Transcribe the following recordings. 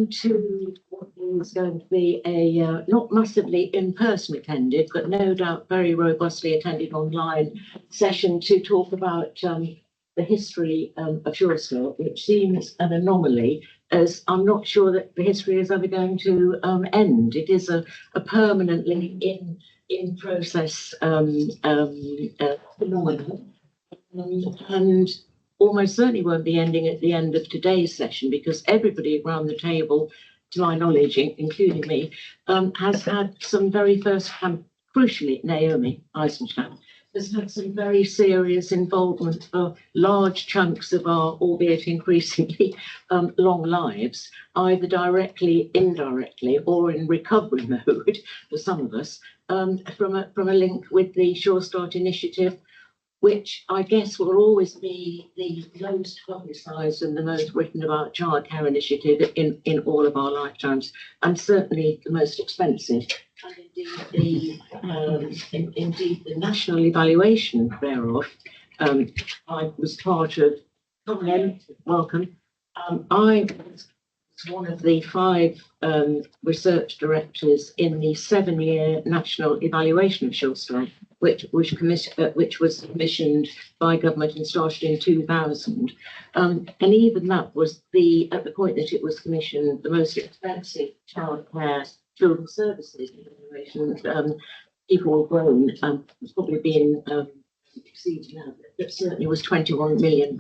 to what is going to be a not massively in-person attended, but no doubt very robustly attended online session to talk about the history of Tunstill, which seems an anomaly, as I'm not sure that the history is ever going to end. It is a permanently in process phenomenon, and almost certainly won't be ending at the end of today's session, because everybody around the table, to my knowledge, including me, has had some very first-hand, crucially Naomi Eisenstadt, has had some very serious involvement for large chunks of our, albeit increasingly long lives, either directly, indirectly, or in recovery mode for some of us, from a link with the Sure Start initiative, which I guess will always be the most publicised and the most written about childcare initiative in all of our lifetimes, and certainly the most expensive. And indeed the national evaluation thereof, I was part of. Welcome. I was one of the 5 research directors in the 7-year national evaluation of Sure Start, which was commissioned by government and started in 2000. And even that was at the point that it was commissioned, the most expensive childcare children's services evaluation. People were grown, it's probably been exceeded now, but certainly was £21 million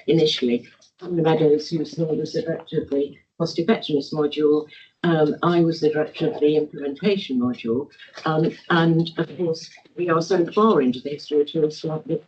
initially. Tommy Meadows, who was the director of the cost effectiveness module, I was the director of the implementation module, and of course we are so far into the history of Tunstill that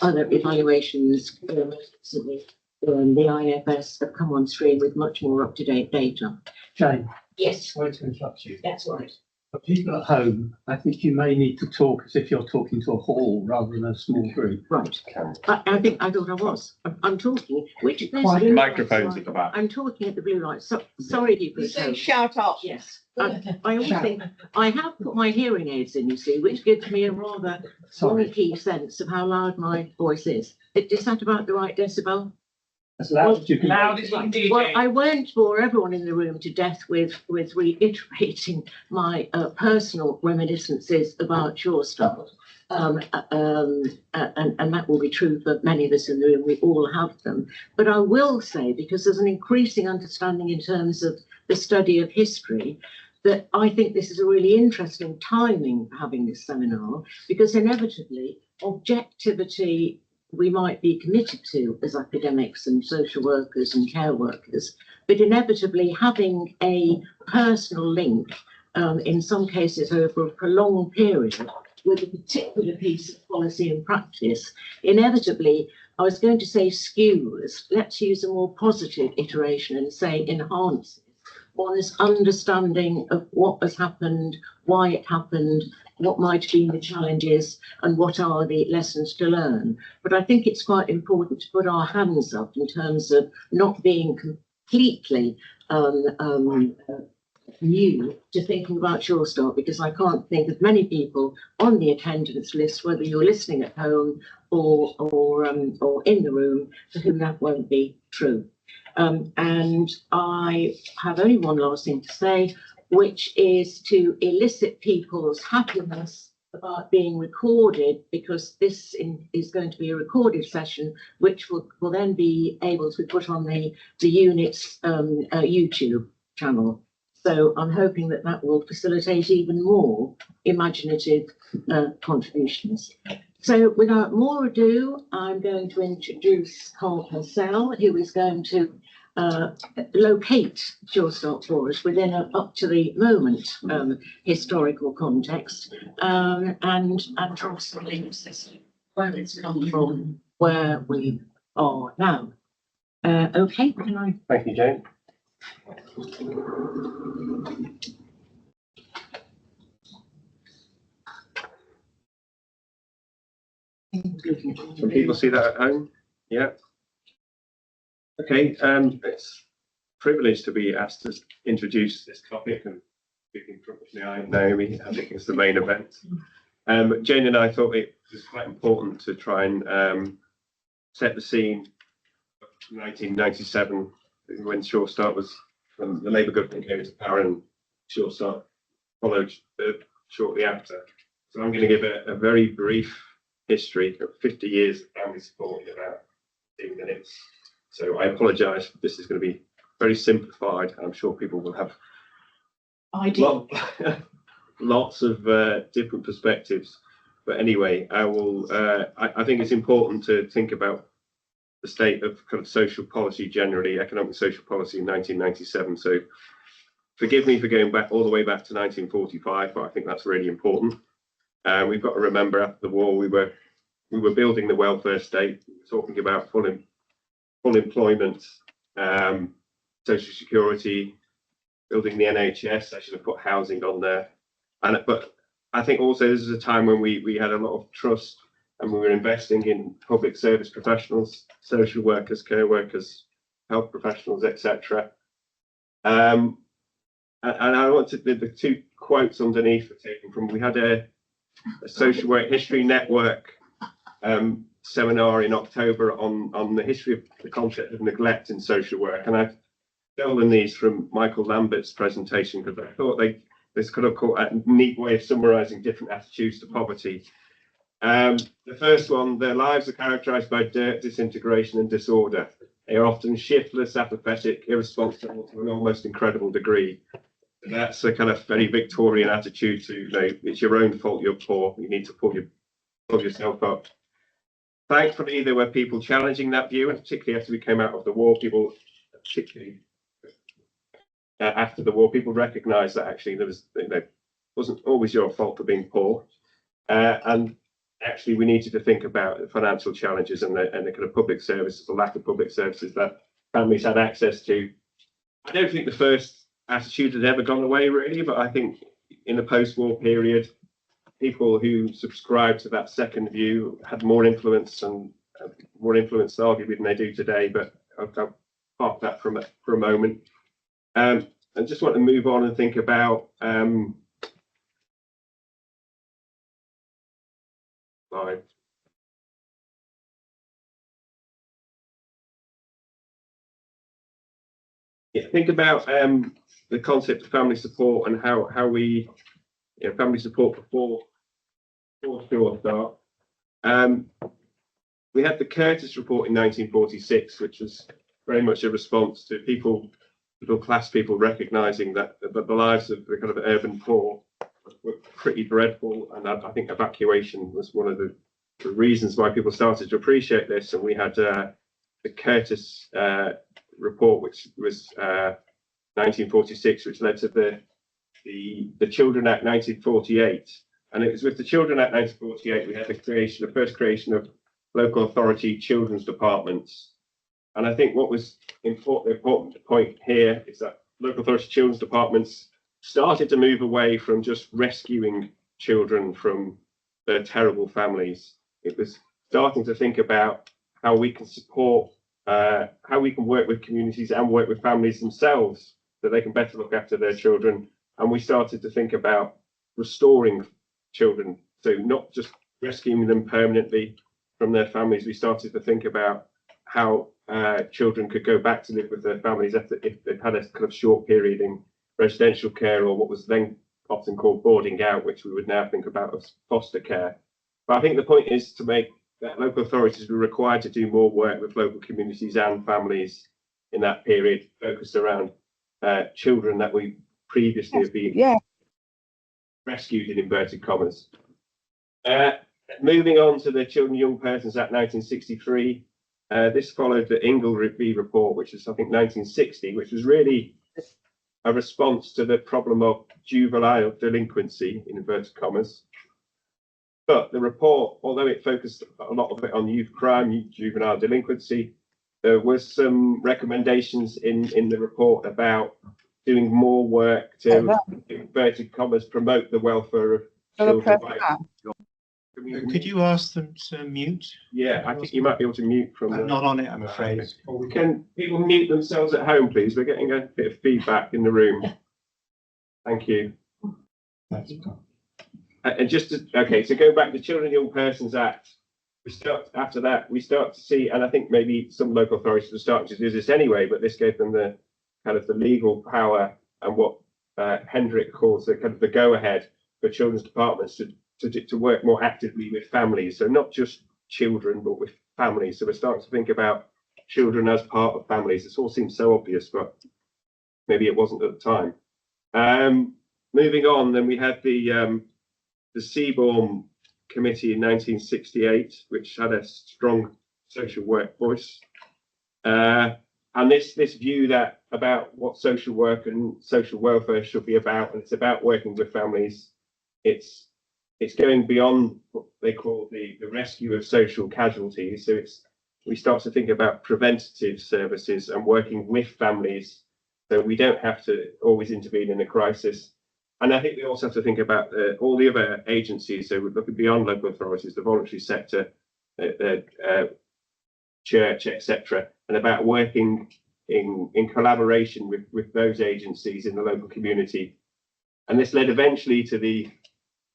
other evaluations, recently, the IFS have come on stream with much more up-to-date data. Jane. Yes. Sorry to interrupt you. That's right. For people at home, I think you may need to talk as if you're talking to a hall rather than a small group. Right. I thought I was. I'm talking. Which microphones at the back. I'm talking at the blue light. So sorry, people. So shout up. Yes. I always think I have put my hearing aids in, you see, which gives me a rather wonky sense of how loud my voice is. Is that about the right decibel? As loud as you can. Loud as you can do. Well, I won't bore everyone in the room to death with reiterating my personal reminiscences about Sure Start. And that will be true for many of us in the room. We all have them. But I will say, because there's an increasing understanding in terms of the study of history, that I think this is a really interesting timing for having this seminar, because inevitably objectivity we might be committed to as academics and social workers and care workers, but inevitably having a personal link, in some cases over a prolonged period, with a particular piece of policy and practice, inevitably, I was going to say skews, let's use a more positive iteration and say enhances one's understanding of what has happened, why it happened, what might have been the challenges, and what are the lessons to learn. But I think it's quite important to put our hands up in terms of not being completely new to thinking about Sure Start, because I can't think of many people on the attendance list, whether you're listening at home or in the room, for whom that won't be true. And I have only one last thing to say, which is to elicit people's happiness about being recorded, because this is going to be a recorded session, which will then be able to be put on the unit's YouTube channel. So I'm hoping that will facilitate even more imaginative contributions. So without more ado, I'm going to introduce Carl Purcell, who is going to locate Sure Start for us within up to the moment historical context, and draw some links where it's come from, where we are now. Okay, can I? Thank you, Jane. Can people see that at home? Yeah. Okay, it's a privilege to be asked to introduce this topic, and speaking professionally, Naomi, I think it's the main event. Jane and I thought it was quite important to try and set the scene of 1997 when Sure Start was, when the Labour government came into power, and Sure Start followed shortly after. So I'm going to give a very brief history of 50 years of family support in about 15 minutes. So I apologise. This is going to be very simplified. I'm sure people will have lots of different perspectives. But anyway, I will. I think it's important to think about the state of kind of social policy generally, economic social policy in 1997. So forgive me for going back all the way back to 1945, but I think that's really important. We've got to remember after the war we were building the welfare state. We were talking about full employment, social security, building the NHS. I should have put housing on there. But I think also this is a time when we had a lot of trust, and we were investing in public service professionals, social workers, care workers, health professionals, etc. And I wanted the two quotes underneath are taken from, we had a social work history network seminar in October on the history of the concept of neglect in social work, and I've stolen these from Michael Lambert's presentation because I thought this could have caught a neat way of summarising different attitudes to poverty. The first one: their lives are characterised by dirt, disintegration and disorder. They are often shiftless, apathetic, irresponsible to an almost incredible degree. And that's a kind of very Victorian attitude to, it's your own fault you're poor, you need to pull yourself up. Thankfully, there were people challenging that view, and particularly after we came out of the war, after the war, people recognised that actually there was, wasn't always your fault for being poor, and actually we needed to think about the financial challenges and the kind of public services, the lack of public services that families had access to. I don't think the first attitude had ever gone away really, but I think in the post-war period, people who subscribed to that second view had more influence arguably than they do today. But I'll park that for a moment. I just want to move on and think about think about the concept of family support and how we, family support before Sure Start. We had the Curtis report in 1946, which was very much a response to middle class people recognising that the lives of the kind of urban poor were pretty dreadful, and I think evacuation was one of the reasons why people started to appreciate this. And we had the Curtis report, which was 1946, which led to the Children Act 1948. And it was with the Children Act 1948 we had the first creation of local authority children's departments. And I think what was the important point here is that local authority children's departments started to move away from just rescuing children from their terrible families. It was starting to think about how we can support, how we can work with communities and work with families themselves so they can better look after their children. And we started to think about restoring children, so not just rescuing them permanently from their families. We started to think about how children could go back to live with their families if they've had a kind of short period in residential care, or what was then often called boarding out, which we would now think about as foster care. But I think the point is to make that local authorities were required to do more work with local communities and families in that period, focused around children that we previously have been rescued in inverted commas. Moving on to the Children and Young Persons Act 1963, this followed the Ingleby report, which is I think 1960, which was really a response to the problem of juvenile delinquency in inverted commas. But the report, although it focused a lot of it on youth crime, juvenile delinquency, there was some recommendations in the report about doing more work to, in inverted commas, promote the welfare of children. Could you ask them to mute? Yeah, I think you might be able to mute from. I'm not on it, I'm afraid. Can people mute themselves at home, please? We're getting a bit of feedback in the room. Thank you. And just to, okay, so go back to Children and Young Persons Act after that, we start to see, and I think maybe some local authorities are starting to do this anyway, but this gave them the kind of the legal power and what Hendrik calls the kind of the go-ahead for children's departments to work more actively with families. So not just children, but with families. So we're starting to think about children as part of families. This all seems so obvious, but maybe it wasn't at the time. Moving on, then we had the Seaborn Committee in 1968, which had a strong social work voice. And this view that about what social work and social welfare should be about, and it's about working with families. It's going beyond what they call the rescue of social casualties. So we start to think about preventative services and working with families, so we don't have to always intervene in a crisis. And I think we also have to think about all the other agencies. So we're looking beyond local authorities, the voluntary sector, the church, etc., and about working in collaboration with those agencies in the local community. And this led eventually to the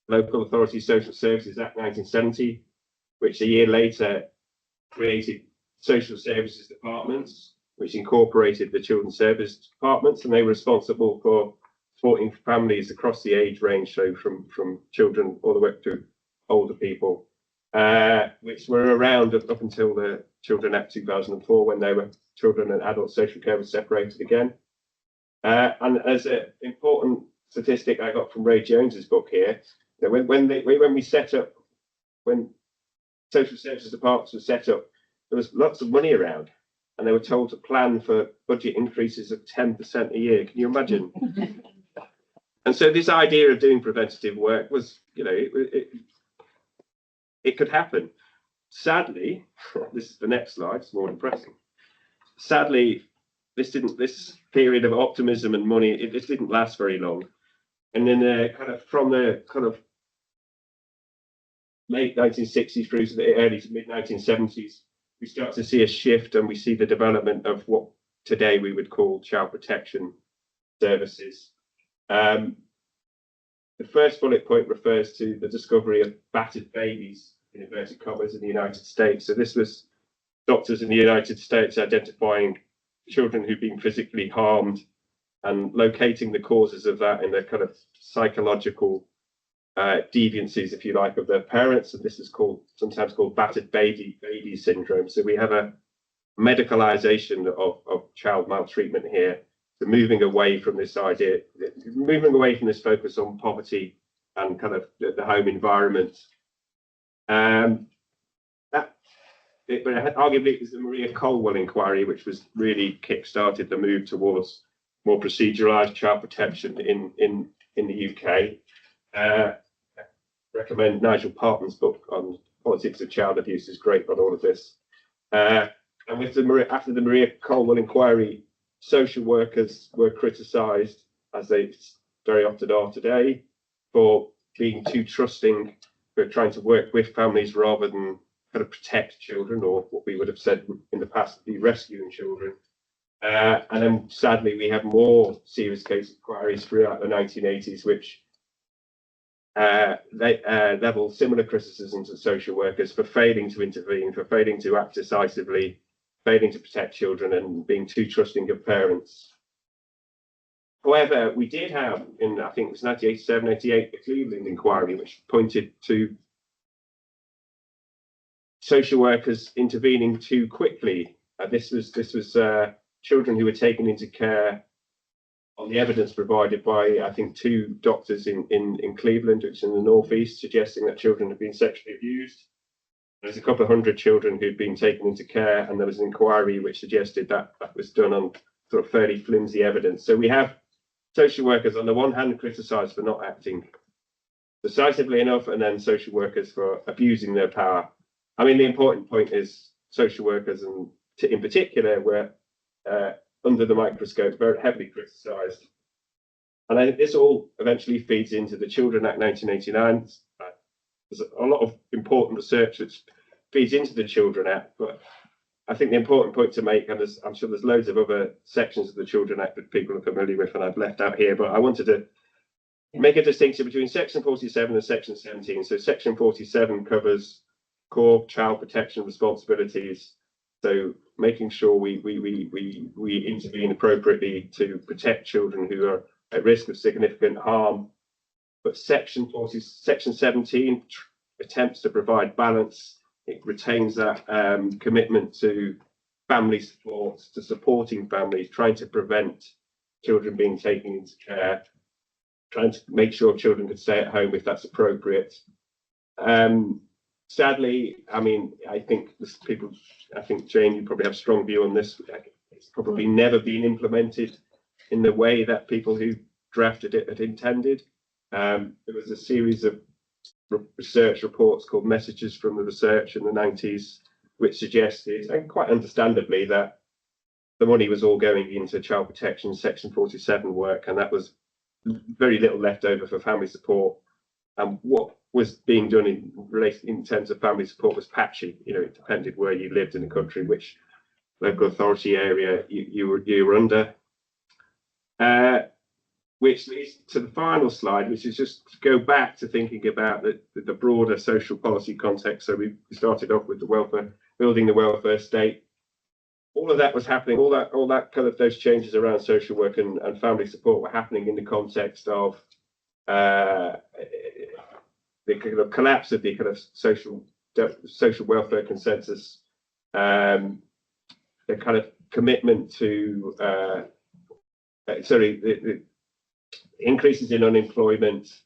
Local Authority Social Services Act 1970, which a year later created social services departments, which incorporated the children's service departments, and they were responsible for supporting families across the age range, so from children all the way up to older people, which were around up until the Children Act 2004, when they were children and adult social care was separated again. And as an important statistic I got from Ray Jones's book here, that when we set up, when social services departments were set up, there was lots of money around, and they were told to plan for budget increases of 10% a year. Can you imagine? And so this idea of doing preventative work was, it could happen. Sadly, this is the next slide, it's more depressing. Sadly, this period of optimism and money, this didn't last very long. And then from the late 1960s through to the early to mid 1970s, we start to see a shift, and we see the development of what today we would call child protection services. The first bullet point refers to the discovery of battered babies, in inverted commas, in the United States. So this was doctors in the United States identifying children who've been physically harmed and locating the causes of that in the kind of psychological deviancies, if you like, of their parents. And this is sometimes called battered baby syndrome. So we have a medicalization of child maltreatment here. So moving away from this idea, moving away from this focus on poverty and kind of the home environment. But arguably it was the Maria Colwell inquiry which was really kick-started the move towards more proceduralised child protection in the UK. Recommend Nigel Parton's book on politics of child abuse is great on all of this. And with after the Maria Colwell inquiry, social workers were criticised, as they very often are today, for being too trusting, for trying to work with families rather than kind of protect children, or what we would have said in the past, be rescuing children. And then sadly, we have more serious case inquiries throughout the 1980s, which level similar criticisms of social workers for failing to intervene, for failing to act decisively, failing to protect children, and being too trusting of parents. However, we did have, in I think it was 1987, 88, the Cleveland inquiry, which pointed to social workers intervening too quickly. This was children who were taken into care on the evidence provided by, I think, 2 doctors in Cleveland, which is in the northeast, suggesting that children had been sexually abused. There's a couple of hundred children who'd been taken into care, and there was an inquiry which suggested that was done on sort of fairly flimsy evidence. So we have social workers on the one hand criticised for not acting decisively enough, and then social workers for abusing their power. I mean, the important point is social workers, and in particular, were under the microscope very heavily criticised. And I think this all eventually feeds into the Children Act 1989. There's a lot of important research which feeds into the Children Act, but I think the important point to make, and I'm sure there's loads of other sections of the Children Act that people are familiar with and I've left out here, but I wanted to make a distinction between Section 47 and Section 17. So Section 47 covers core child protection responsibilities. So making sure we intervene appropriately to protect children who are at risk of significant harm. But section 17 attempts to provide balance. It retains that commitment to family support, to supporting families, trying to prevent children being taken into care, trying to make sure children can stay at home if that's appropriate. Sadly, I mean, I think Jane, you probably have a strong view on this. It's probably never been implemented in the way that people who drafted it had intended. There was a series of research reports called Messages from the Research in the 90s, which suggested, and quite understandably, that the money was all going into child protection section 47 work, and that was very little left over for family support. And what was being done in terms of family support was patchy. You know, it depended where you lived in the country, which local authority area you were under. Which leads to the final slide, which is just to go back to thinking about the broader social policy context. So we started off with the welfare, building the welfare state. All of that was happening, all that kind of those changes around social work and family support were happening in the context of the kind of collapse of the kind of social welfare consensus, the kind of commitment to the increases in unemployment,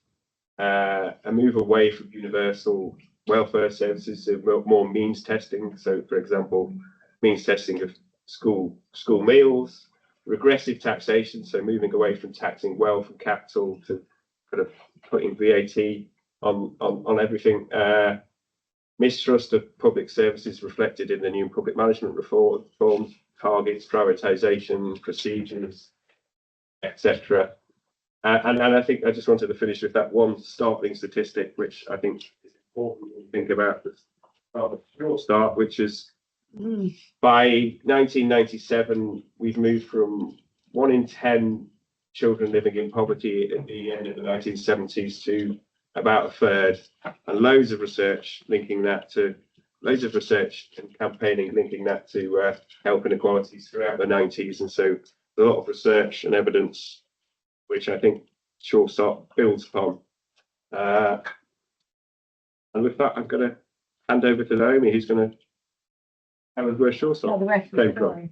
a move away from universal welfare services to more means testing. So, for example, means testing of school meals, regressive taxation, so moving away from taxing wealth and capital to kind of putting VAT on everything. Mistrust of public services reflected in the new public management reform, targets, prioritisation, procedures, etc. And I think I just wanted to finish with that one startling statistic, which I think is important to think about the short start, which is by 1997, we've moved from 1 in 10 children living in poverty at the end of the 1970s to about a third, and loads of research and campaigning linking that to health inequalities throughout the 90s. And so a lot of research and evidence, which I think Short Start builds upon. And with that, I'm going to hand over to Naomi, who's going to tell us where Short Start came from.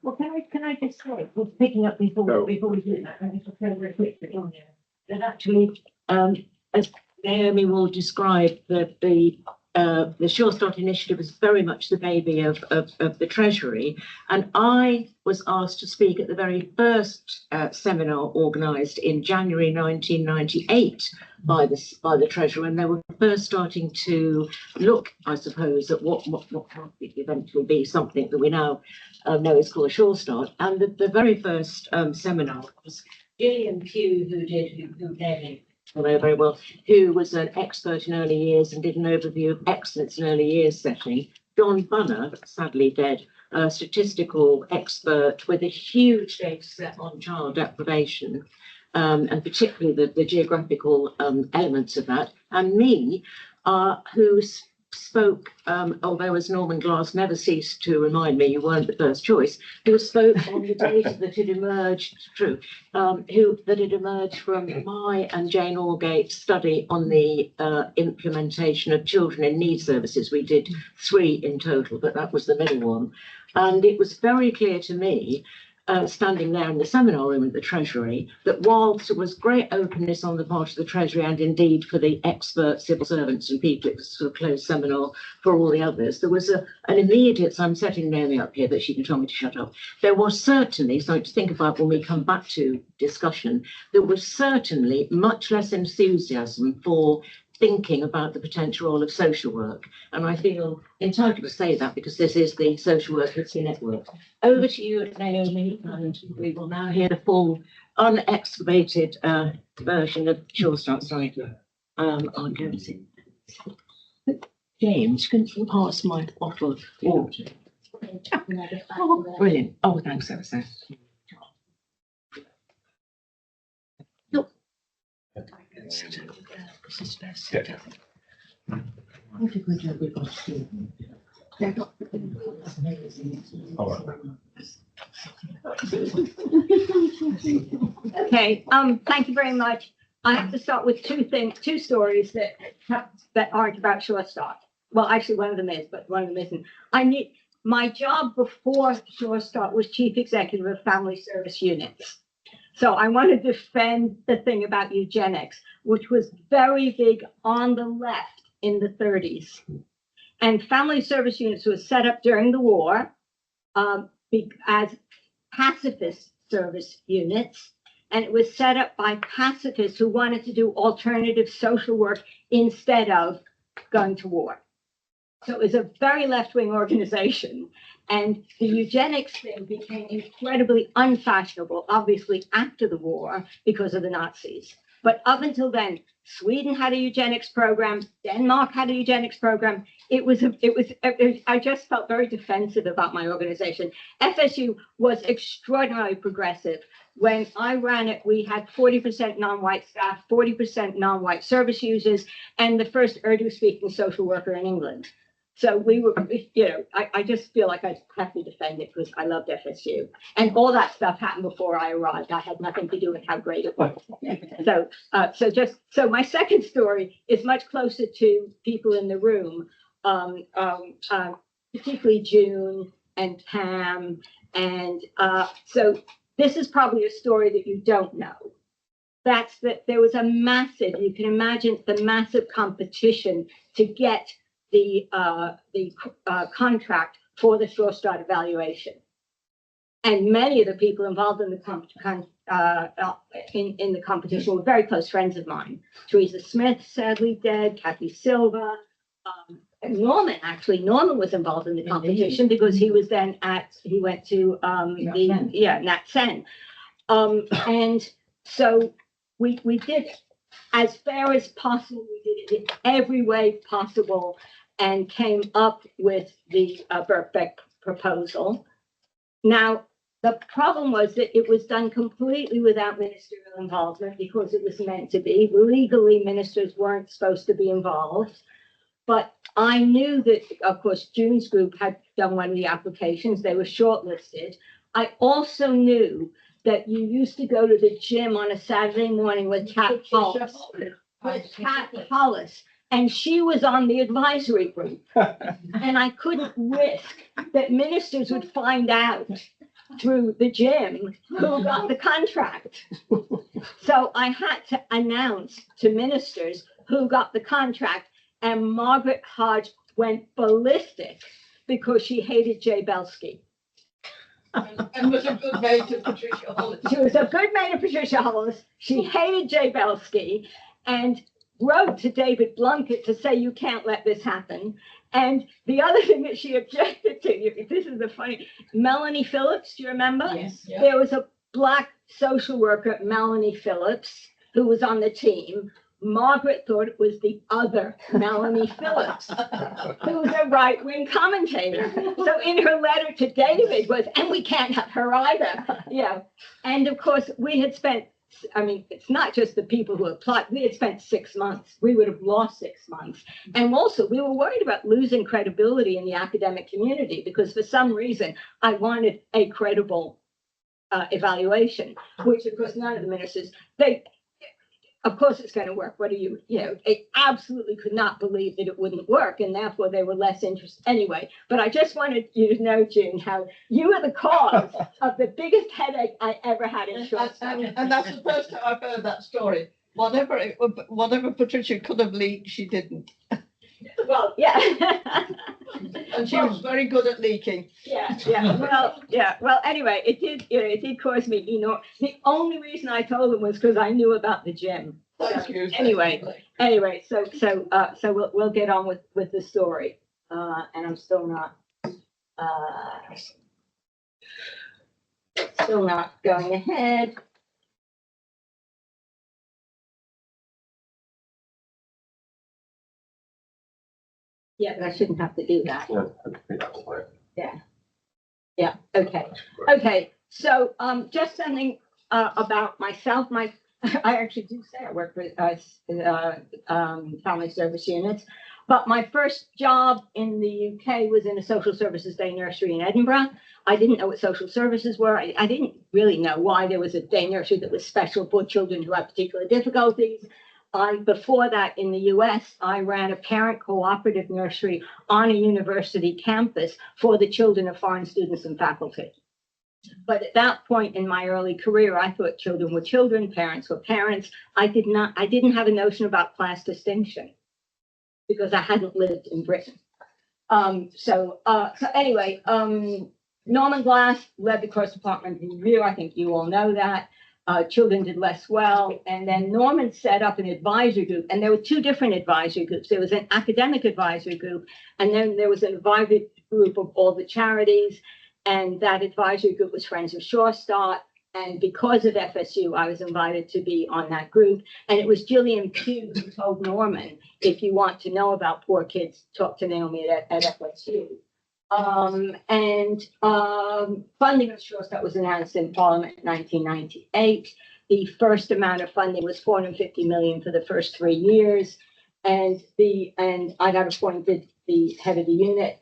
Well, can I just say, we're picking up before we do that, and just go very quickly on there, that actually, as Naomi will describe, the Sure Start initiative is very much the baby of the Treasury, and I was asked to speak at the very first seminar organised in January 1998 by the Treasury, when they were first starting to look, I suppose, at what might eventually be something that we now know is called a Sure Start. And the very first seminar was Gillian Pugh, who came in very well, who was an expert in early years and did an overview of excellence in early years setting. John Bunner, sadly dead, a statistical expert with a huge data set on child deprivation, and particularly the geographical elements of that, and me, who spoke, although as Norman Glass never ceased to remind me you weren't the first choice, who spoke on the data that had emerged, that had emerged from my and Jane Allgate's study on the implementation of children in need services. We did 3 in total, but that was the middle one. And it was very clear to me, standing there in the seminar room at the Treasury, that whilst there was great openness on the part of the Treasury and indeed for the expert civil servants and people, it was a sort of closed seminar for all the others, there was an immediate, so I'm setting Naomi up here that she can tell me to shut up, there was certainly, something to think about when we come back to discussion, there was certainly much less enthusiasm for thinking about the potential role of social work. And I feel entitled to say that because this is the Social Work Literacy Network. Over to you, Naomi, and we will now hear the full unexcavated version of Sure Start. Sorry, I'll go and see. James, can you pass my bottle of water? Oh, brilliant. Oh, thanks ever so. Look. This is best. What a good job we've got to do. Okay, thank you very much. I have to start with two stories that aren't about Shore Start. Well, actually, one of them is, but one of them isn't. My job before Shore Start was chief executive of family service units. So I want to defend the thing about eugenics, which was very big on the left in the 30s. And family service units was set up during the war as pacifist service units. And it was set up by pacifists who wanted to do alternative social work instead of going to war. So it was a very left-wing organization. And the eugenics thing became incredibly unfashionable, obviously after the war, because of the Nazis. But up until then, Sweden had a eugenics program, Denmark had a eugenics program. I just felt very defensive about my organization. FSU was extraordinarily progressive. When I ran it, we had 40% non-white staff, 40% non-white service users, and the first Urdu-speaking social worker in England. So we were, I just feel like I have to defend it because I loved FSU. And all that stuff happened before I arrived. I had nothing to do with how great it was. So my second story is much closer to people in the room, particularly June and Pam. And so this is probably a story that you don't know. That's that there was a massive, you can imagine the massive competition to get the contract for the Shore Start evaluation. And many of the people involved in the competition were very close friends of mine. Teresa Smith, sadly dead, Kathy Silva, and Norman was involved in the competition because he was then he went to Nat Sen. And so we did it as fair as possible. We did it in every way possible and came up with the Birkbeck proposal. Now, the problem was that it was done completely without ministerial involvement because it was meant to be. Legally, ministers weren't supposed to be involved. But I knew that, of course, June's group had done one of the applications. They were shortlisted. I also knew that you used to go to the gym on a Saturday morning with Kat Hollis, and she was on the advisory group. And I couldn't risk that ministers would find out through the gym who got the contract. So I had to announce to ministers who got the contract, and Margaret Hodge went ballistic because she hated Jay Belsky. And was a good mate of Patricia Hollis. She was a good mate of Patricia Hollis. She hated Jay Belsky and wrote to David Blunkett to say, you can't let this happen. And the other thing that she objected to, this is the funny, Melanie Phillips, do you remember? Yes. Yeah. There was a Black social worker, Melanie Phillips, who was on the team. Margaret thought it was the other Melanie Phillips, who was a right-wing commentator. So in her letter to David was, and we can't have her either. Yeah. And of course, we had spent, I mean, it's not just the people who applied. We had spent 6 months. We would have lost 6 months. And also, we were worried about losing credibility in the academic community because for some reason, I wanted a credible evaluation, which of course, none of the ministers, of course it's going to work. What do they absolutely could not believe that it wouldn't work, and therefore they were less interested anyway. But I just wanted you to know, June, how you were the cause of the biggest headache I ever had in short story. And that's the first time I've heard that story. Whatever Patricia could have leaked, she didn't. Well, yeah. And she was very good at leaking. Yeah. Well, anyway, it did cause me, the only reason I told them was because I knew about the gym. Thank you. Anyway, so we'll get on with the story. And I'm still not going ahead. Yeah, but I shouldn't have to do that. No, I think that will work. Yeah. Okay. So, just something about myself. I actually do say I work with family service units. But my first job in the UK was in a social services day nursery in Edinburgh. I didn't know what social services were. I didn't really know why there was a day nursery that was special for children who had particular difficulties. Before that, in the US, I ran a parent cooperative nursery on a university campus for the children of foreign students and faculty. But at that point in my early career, I thought children were children, parents were parents. I didn't have a notion about class distinction because I hadn't lived in Britain. So anyway, Norman Glass led the cross-department review. I think you all know that. Children did less well. And then Norman set up an advisory group. And there were two different advisory groups. There was an academic advisory group, and then there was an advisory group of all the charities. And that advisory group was Friends of Sure Start. And because of FSU, I was invited to be on that group. And it was Gillian Pugh who told Norman, if you want to know about poor kids, talk to Naomi at FSU. Funding of Sure Start was announced in Parliament in 1998. The first amount of funding was $450 million for the first 3 years. And I got appointed the head of the unit.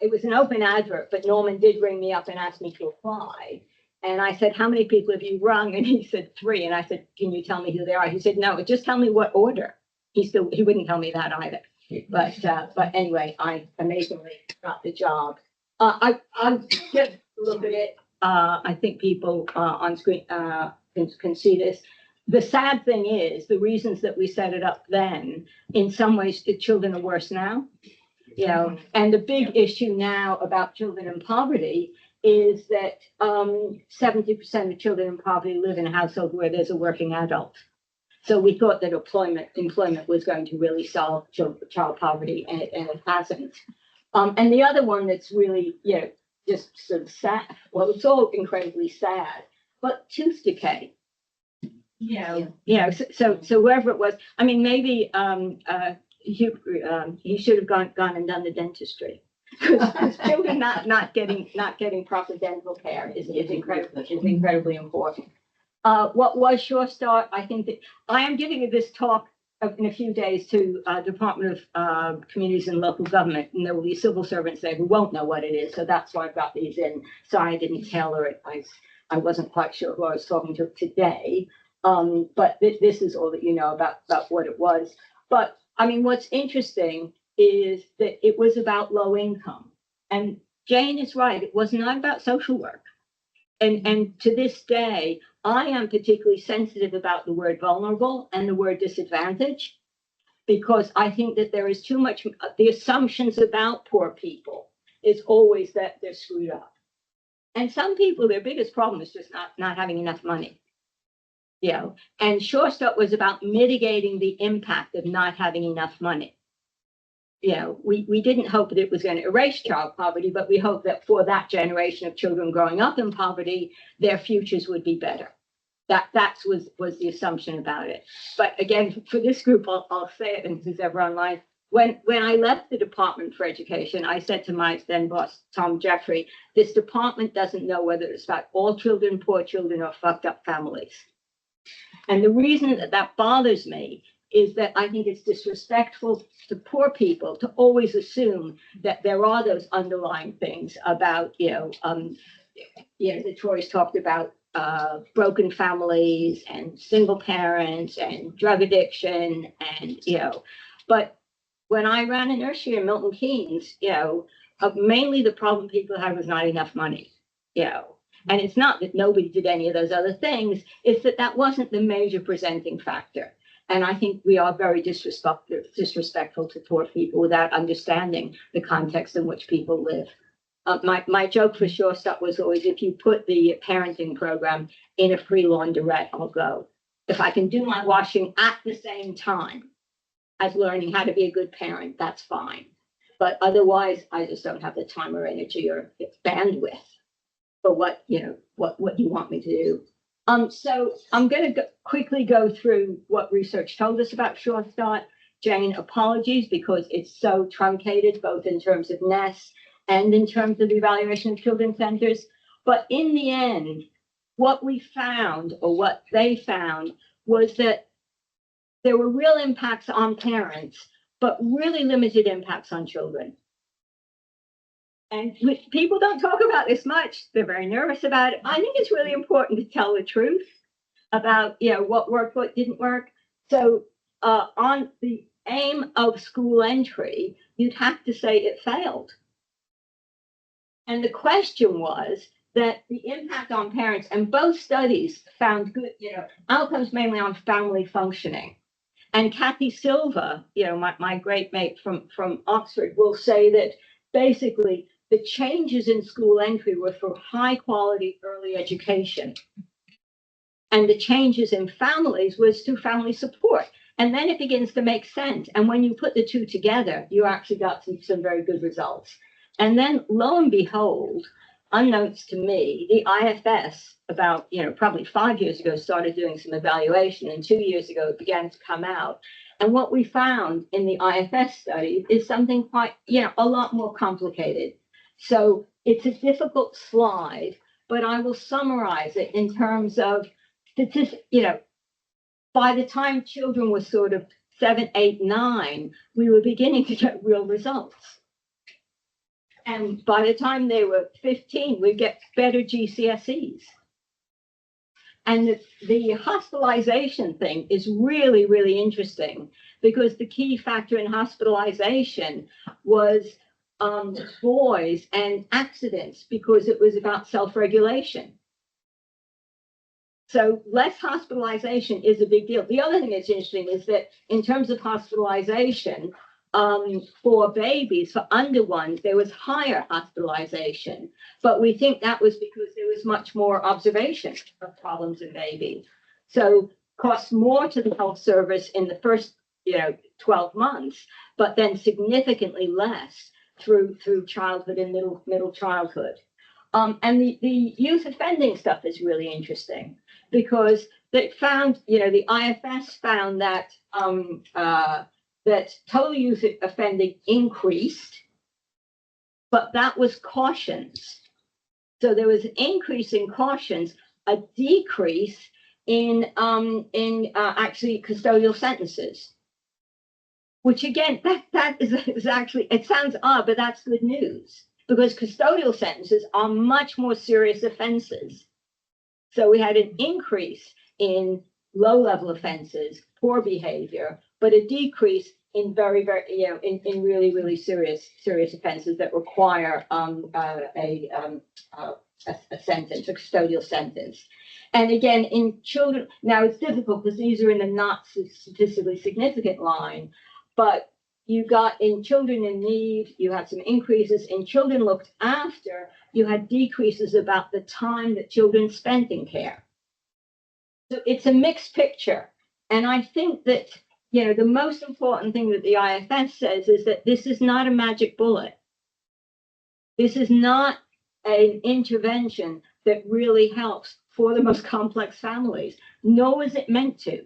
It was an open advert, but Norman did ring me up and ask me to apply. And I said, how many people have you rung? And he said 3. And I said, can you tell me who they are? He said, no, just tell me what order. He wouldn't tell me that either. But anyway, I amazingly got the job. I just look at it. I think people on screen can see this. The sad thing is the reasons that we set it up then, in some ways, the children are worse now. You know, and the big issue now about children in poverty is that 70% of children in poverty live in a household where there's a working adult. So we thought that employment was going to really solve child poverty, and it hasn't. And the other one that's really, just sort of sad. Well, it's all incredibly sad, but tooth decay. So wherever it was, I mean, maybe he should have gone and done the dentistry, because children not getting proper dental care is incredibly important. What was Sure Start? I think that I am giving this talk in a few days to Department of Communities and Local Government, and there will be civil servants there who won't know what it is. So that's why I've got these in. Sorry, I didn't tailor it. I wasn't quite sure who I was talking to today. But this is all that you know about what it was. But I mean, what's interesting is that it was about low income. And Jane is right. It was not about social work. And to this day, I am particularly sensitive about the word vulnerable and the word disadvantage, because I think that there is too much, the assumptions about poor people is always that they're screwed up. And some people, their biggest problem is just not having enough money. And Sure Start was about mitigating the impact of not having enough money. We didn't hope that it was going to erase child poverty, but we hoped that for that generation of children growing up in poverty, their futures would be better. That was the assumption about it. But again, for this group, I'll say it, and who's ever online, when I left the Department for Education, I said to my then boss, Tom Jeffrey, this department doesn't know whether it's about all children, poor children, or fucked up families. And the reason that bothers me is that I think it's disrespectful to poor people to always assume that there are those underlying things about, the Tories talked about broken families and single parents and drug addiction and, but when I ran a nursery in Milton Keynes, mainly the problem people had was not enough money, And it's not that nobody did any of those other things, it's that wasn't the major presenting factor. And I think we are very disrespectful to poor people without understanding the context in which people live. My joke for Sure Start was always, if you put the parenting program in a free laundrette, I'll go. If I can do my washing at the same time as learning how to be a good parent, that's fine. But otherwise, I just don't have the time or energy or bandwidth for what you want me to do. So I'm going to quickly go through what research told us about Sure Start. Jane, apologies, because it's so truncated, both in terms of NESS and in terms of the evaluation of children's centers. But in the end, what we found, or what they found, was that there were real impacts on parents but really limited impacts on children. And people don't talk about this much. They're very nervous about it. I think it's really important to tell the truth about, what worked, what didn't work. So on the aim of school entry, you'd have to say it failed. And the question was that the impact on parents, and both studies found good, outcomes mainly on family functioning. And Kathy Silva, my great mate from Oxford, will say that basically the changes in school entry were for high quality early education. And the changes in families was through family support. And then it begins to make sense. And when you put the two together, you actually got some very good results. And then lo and behold, unbeknownst to me, the IFS about, probably 5 years ago started doing some evaluation, and 2 years ago it began to come out. And what we found in the IFS study is something quite, a lot more complicated. So it's a difficult slide, but I will summarize it in terms of statistics. By the time children were sort of 7, 8, 9, we were beginning to get real results. And by the time they were 15, we get better GCSEs. And the hospitalization thing is really, really interesting, because the key factor in hospitalization was boys and accidents, because it was about self-regulation. So less hospitalization is a big deal. The other thing that's interesting is that in terms of hospitalization, for babies, for under ones, there was higher hospitalization. But we think that was because there was much more observation of problems in babies. So costs more to the health service in the first 12 months, but then significantly less through childhood and middle childhood. And the youth offending stuff is really interesting, because they found, the IFS found that that total youth offending increased, but that was cautions. So there was an increase in cautions, a decrease in actually custodial sentences, which again, that is actually, it sounds odd, but that's good news, because custodial sentences are much more serious offenses. So we had an increase in low-level offenses, poor behavior, but a decrease in very, very, in really, really serious offenses that require a sentence, a custodial sentence. And again, in children, now it's difficult because these are in the not statistically significant line, but you got in children in need, you had some increases. In children looked after, you had decreases about the time that children spent in care. So it's a mixed picture. And I think that, the most important thing that the IFS says is that this is not a magic bullet. This is not an intervention that really helps for the most complex families, nor is it meant to.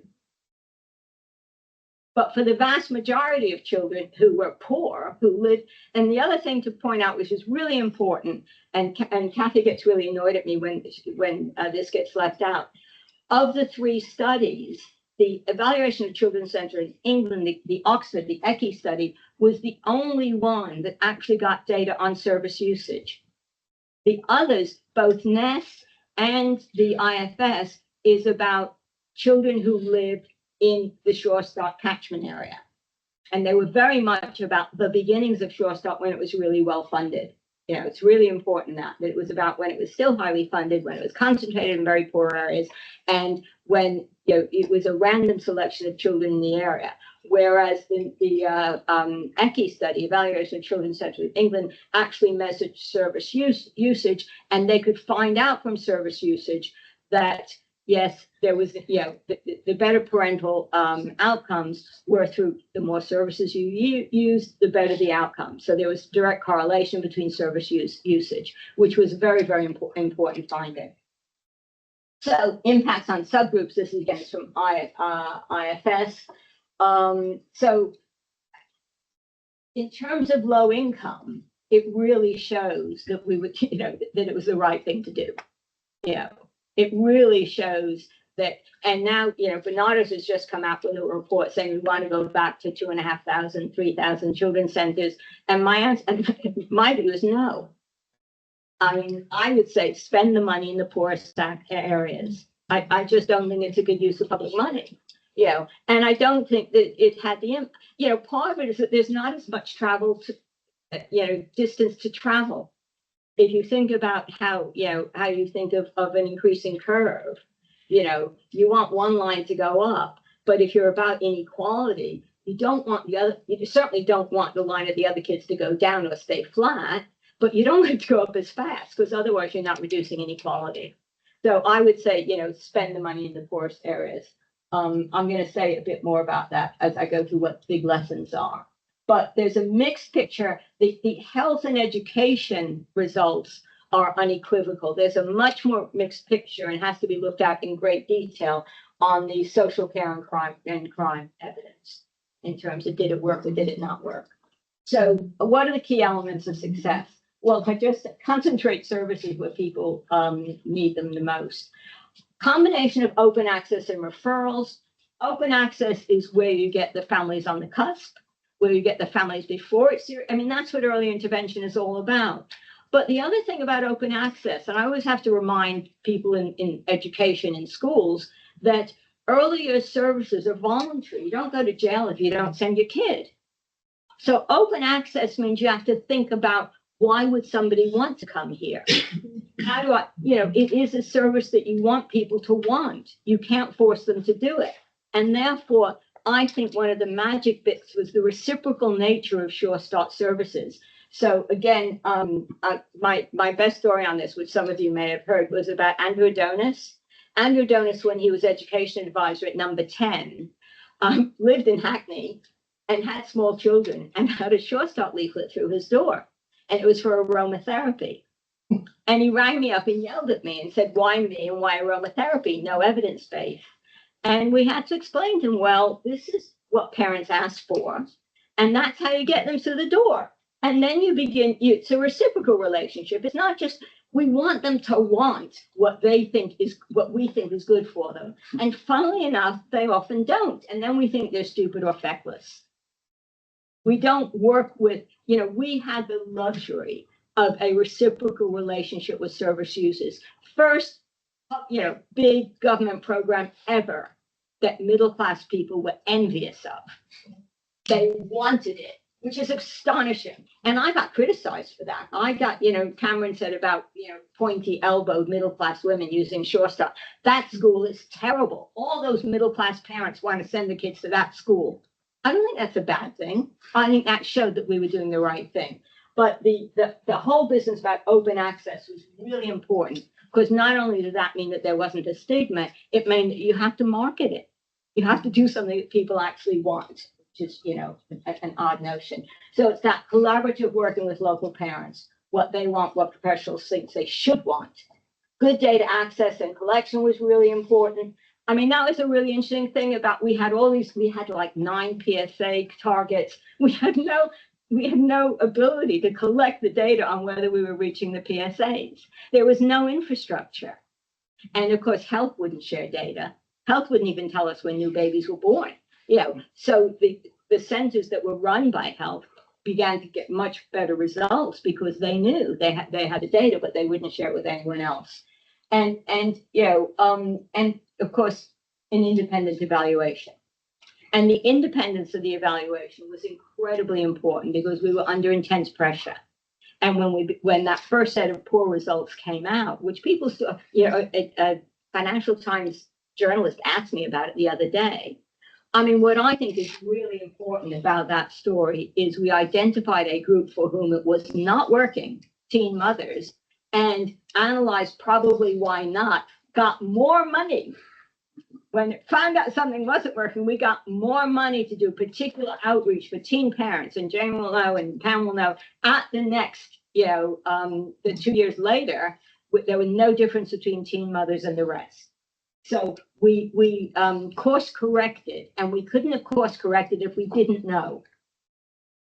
But for the vast majority of children who were poor, who lived, and the other thing to point out, which is really important, and Kathy gets really annoyed at me when this gets left out, of the 3 studies, the Evaluation of Children's Centre in England, the Oxford, the ECI study, was the only one that actually got data on service usage. The others, both NESS and the IFS, is about children who lived in the Shore Stop catchment area. And they were very much about the beginnings of Shore Stop when it was really well funded. It's really important that it was about when it was still highly funded, when it was concentrated in very poor areas, and when it was a random selection of children in the area. Whereas the ECI study, Evaluation of Children's Centre in England, actually measured service usage, and they could find out from service usage that yes, there was, the better parental outcomes were through the more services you used, the better the outcomes. So there was direct correlation between service usage, which was very, very important finding. So impacts on subgroups, this is again from IFS. So in terms of low income, it really shows that we would, that it was the right thing to do. It really shows that, and now, Bernardo's has just come out with a report saying we want to go back to 2,500, 3,000 children's centers. And my answer, my view is no. I mean, I would say spend the money in the poorest areas. I just don't think it's a good use of public money, and I don't think that it had the, part of it is that there's not as much travel to, distance to travel. If you think about how you think of an increasing curve, you want one line to go up, but if you're about inequality, you certainly don't want the line of the other kids to go down or stay flat, but you don't want it to go up as fast because otherwise you're not reducing inequality. So I would say, spend the money in the poorest areas. I'm going to say a bit more about that as I go through what the big lessons are. But there's a mixed picture. The health and education results are unequivocal. There's a much more mixed picture and has to be looked at in great detail on the social care and crime evidence in terms of did it work or did it not work. So what are the key elements of success? Well, just concentrate services where people need them the most. Combination of open access and referrals. Open access is where you get the families on the cusp, where you get the families before it's serious. I mean, that's what early intervention is all about. But the other thing about open access, and I always have to remind people in education in schools that earlier services are voluntary. You don't go to jail if you don't send your kid. So open access means you have to think about why would somebody want to come here? How do I, it is a service that you want people to want. You can't force them to do it. And therefore, I think one of the magic bits was the reciprocal nature of Sure Start services. So again, my best story on this, which some of you may have heard, was about Andrew Adonis. Andrew Adonis, when he was education advisor at Number 10, lived in Hackney and had small children and had a Sure Start leaflet through his door. And it was for aromatherapy. And he rang me up and yelled at me and said, why me and why aromatherapy? No evidence base. And we had to explain to him, well, this is what parents ask for. And that's how you get them through the door. And then you begin, it's a reciprocal relationship. It's not just, we want them to want what we think is good for them. And funnily enough, they often don't. And then we think they're stupid or feckless. We don't work with, we had the luxury of a reciprocal relationship with service users. First, big government program ever that middle-class people were envious of. They wanted it, which is astonishing. And I got criticized for that. I got, Cameron said about, pointy-elbowed middle-class women using Sure Start. That school is terrible. All those middle-class parents want to send the kids to that school. I don't think that's a bad thing. I think that showed that we were doing the right thing. But the whole business about open access was really important because not only did that mean that there wasn't a stigma, it meant that you have to market it. You have to do something that people actually want, which is, an odd notion. So it's that collaborative working with local parents, what they want, what professionals think they should want. Good data access and collection was really important. I mean, that was a really interesting thing about we had like 9 PSA targets. We had no ability to collect the data on whether we were reaching the PSAs. There was no infrastructure. And of course, health wouldn't share data. Health wouldn't even tell us when new babies were born. So the centers that were run by health began to get much better results because they knew they had the data, but they wouldn't share it with anyone else. And of course, an independent evaluation. And the independence of the evaluation was incredibly important because we were under intense pressure. And when that first set of poor results came out, which people saw, a Financial Times journalist asked me about it the other day. I mean, what I think is really important about that story is we identified a group for whom it was not working, teen mothers, and analyzed probably why not, got more money. When it found out something wasn't working, we got more money to do particular outreach for teen parents. And Jane will know and Pam will know at the next, the 2 years later, there was no difference between teen mothers and the rest. So we course corrected, and we couldn't have course corrected if we didn't know.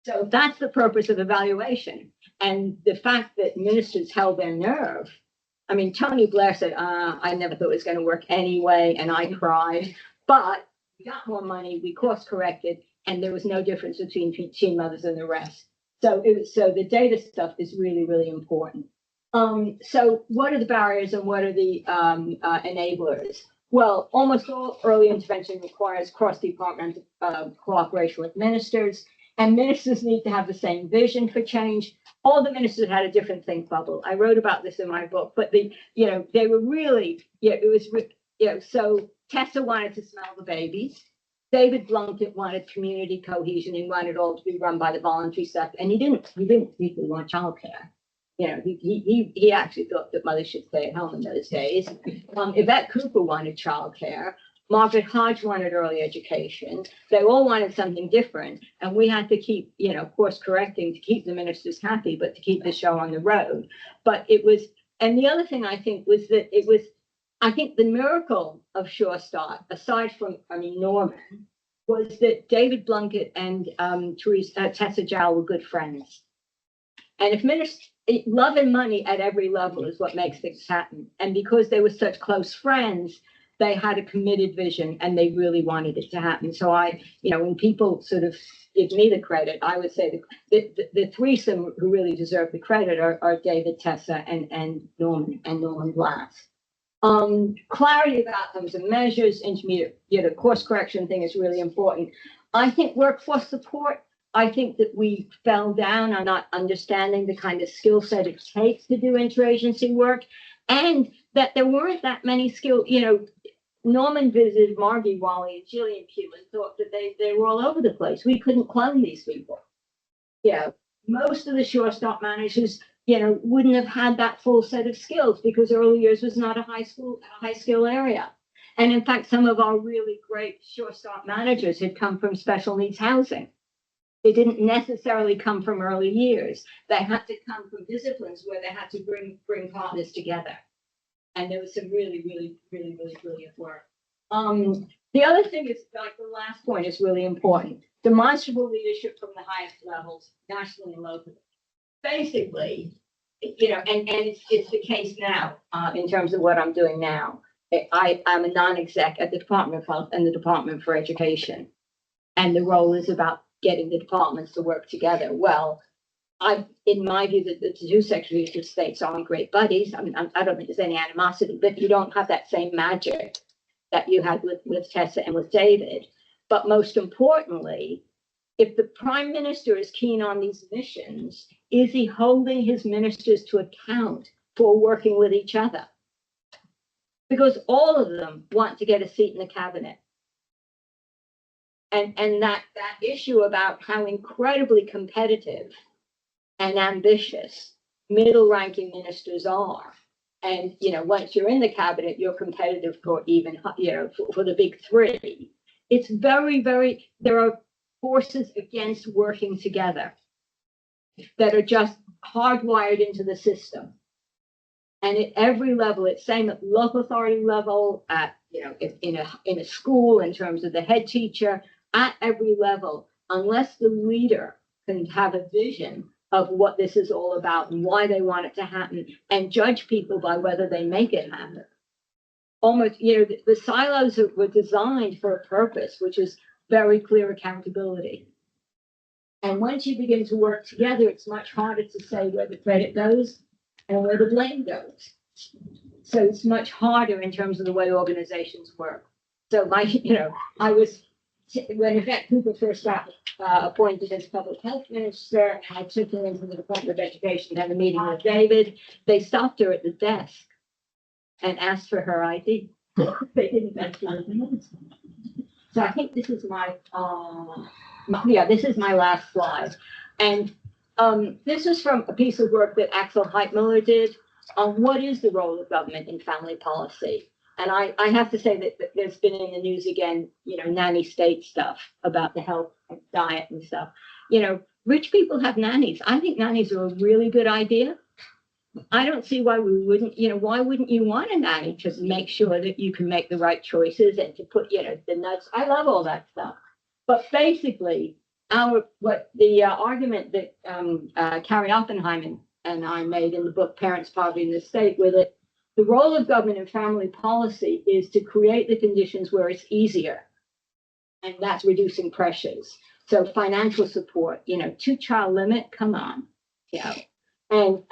So that's the purpose of evaluation. And the fact that ministers held their nerve I mean, Tony Blair said, I never thought it was going to work anyway, and I cried. But we got more money, we course corrected, and there was no difference between teen mothers and the rest. So the data stuff is really, really important. So what are the barriers and what are the enablers? Well, almost all early intervention requires cross-departmental cooperation with ministers, and ministers need to have the same vision for change. All the ministers had a different think bubble. I wrote about this in my book, but they were really, so Tessa wanted to smell the babies. David Blunkett wanted community cohesion. He wanted it all to be run by the voluntary sector, and he didn't particularly want childcare. He actually thought that mothers should stay at home in those days. Yvette Cooper wanted childcare. Margaret Hodge wanted early education. They all wanted something different, and we had to keep, course correcting to keep the ministers happy, but to keep the show on the road. But it was, and the other thing I think was that I think the miracle of Sure Start, aside from, Norman, was that David Blunkett and Tessa Jowl were good friends. And if love and money at every level is what makes things happen. And because they were such close friends, they had a committed vision and they really wanted it to happen. So when people sort of give me the credit, I would say the threesome who really deserve the credit are David, Tessa, and Norman Glass. Clarity of outcomes and measures, intermediate, course correction thing is really important. I think workforce support, I think that we fell down on not understanding the kind of skill set it takes to do interagency work, and that there weren't that many Norman visited Margie, Wally, and Gillian Pugh and thought that they were all over the place. We couldn't clone these people. Most of the Sure Start managers, wouldn't have had that full set of skills because early years was not a high skill area. And in fact, some of our really great Sure Start managers had come from special needs housing. They didn't necessarily come from early years. They had to come from disciplines where they had to bring partners together. And there was some really, really, really, really brilliant work. The other thing is, like the last point is really important. Demonstrable leadership from the highest levels, nationally and locally. Basically, and it's the case now in terms of what I'm doing now. I'm a non-exec at the Department of Health and the Department for Education. And the role is about getting the departments to work together. Well, in my view, the two secretaries of states aren't great buddies. I don't think there's any animosity, but you don't have that same magic that you had with Tessa and with David. But most importantly, if the prime minister is keen on these missions, is he holding his ministers to account for working with each other? Because all of them want to get a seat in the cabinet. And that issue about how incredibly competitive and ambitious middle-ranking ministers are. And, once you're in the cabinet, you're competitive for even, for the big three. It's very, very, there are forces against working together that are just hardwired into the system. And at every level, it's same at local authority level, at, in a school in terms of the head teacher, at every level, unless the leader can have a vision of what this is all about and why they want it to happen and judge people by whether they make it happen. Almost, the silos were designed for a purpose, which is very clear accountability. And once you begin to work together, it's much harder to say where the credit goes and where the blame goes. So it's much harder in terms of the way organizations work. So when Yvette Cooper first got appointed as public health minister, I took her into the Department of Education to have a meeting with David. They stopped her at the desk and asked for her ID. They didn't actually know. So I think this is this is my last slide. And this is from a piece of work that Axel Heitmüller did on what is the role of government in family policy. And I have to say that there's been in the news again, nanny state stuff about the health and diet and stuff. Rich people have nannies. I think nannies are a really good idea. I don't see why we wouldn't, why wouldn't you want a nanny to make sure that you can make the right choices and to put, the nuts. I love all that stuff. But basically, the argument that Carrie Oppenheim and I made in the book Parents, Poverty, and the State with it The role of government in family policy is to create the conditions where it's easier, and that's reducing pressures. So financial support, 2-child limit, come on, and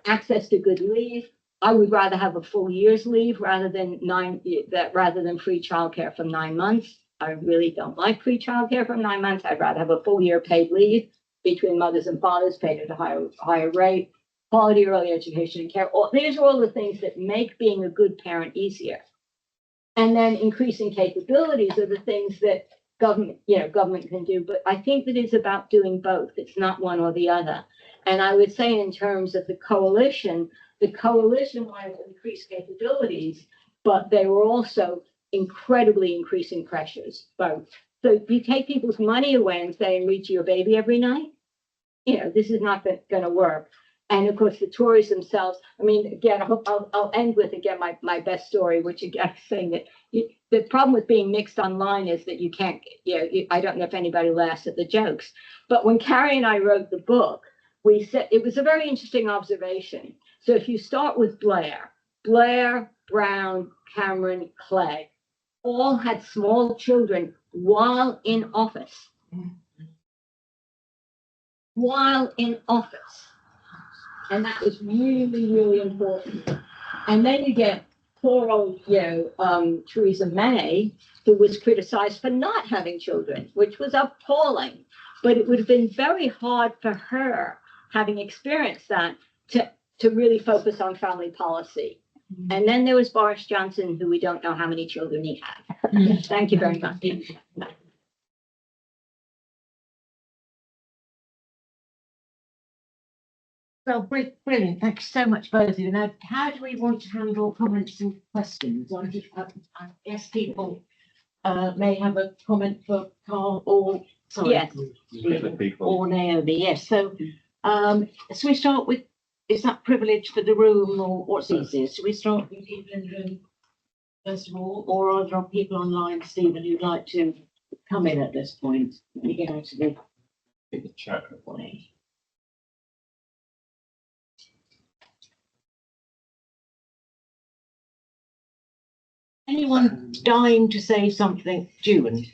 access to good leave. I would rather have a full year's leave rather than free childcare from 9 months. I really don't like free childcare from 9 months. I'd rather have a full year paid leave between mothers and fathers, paid at a higher rate. Quality early education and care. These are all the things that make being a good parent easier. And then increasing capabilities are the things that government can do. But I think that it's about doing both. It's not one or the other. And I would say in terms of the coalition wanted to increase capabilities, but they were also incredibly increasing pressures, both. So you take people's money away and say, read to your baby every night. This is not going to work. And of course, the Tories themselves, again, I'll end with, again, my best story, which again, saying that the problem with being mixed online is that you can't, I don't know if anybody laughs at the jokes, but when Carrie and I wrote the book, we said, it was a very interesting observation. So if you start with Blair, Brown, Cameron, Clegg, all had small children while in office. And that was really, really important. And then you get poor old, Theresa May, who was criticized for not having children, which was appalling. But it would have been very hard for her, having experienced that, to really focus on family policy. And then there was Boris Johnson, who we don't know how many children he had. Thank you very much. Well, brilliant. Thank you so much, both of you. Now, how do we want to handle comments and questions? I guess people may have a comment for Carl or, sorry, Yes. or Naomi. Yes. So we start with, is that privilege for the room, or what's easiest? Should we start with people in the room first of all, or are there people online, Stephen, who'd like to come in at this point? Let me get out of the chat way. Anyone dying to say something? June.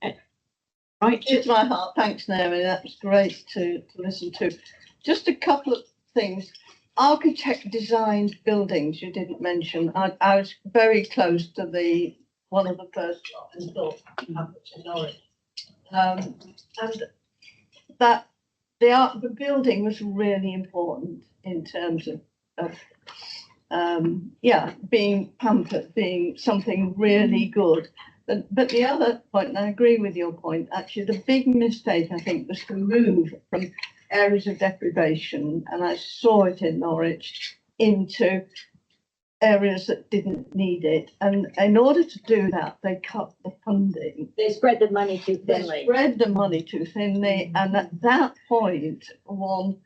Right. It's my heart. Thanks, Naomi. That was great to listen to. Just a couple of things. Architect designed buildings you didn't mention. I was very close to one of the first shops built in Norwich. And that the building was really important in terms of being pampered, being something really good. But the other point, and I agree with your point, actually, the big mistake, I think, was to move from areas of deprivation, and I saw it in Norwich, into areas that didn't need it. And in order to do that, they cut the funding. They spread the money too thinly. And at that point, one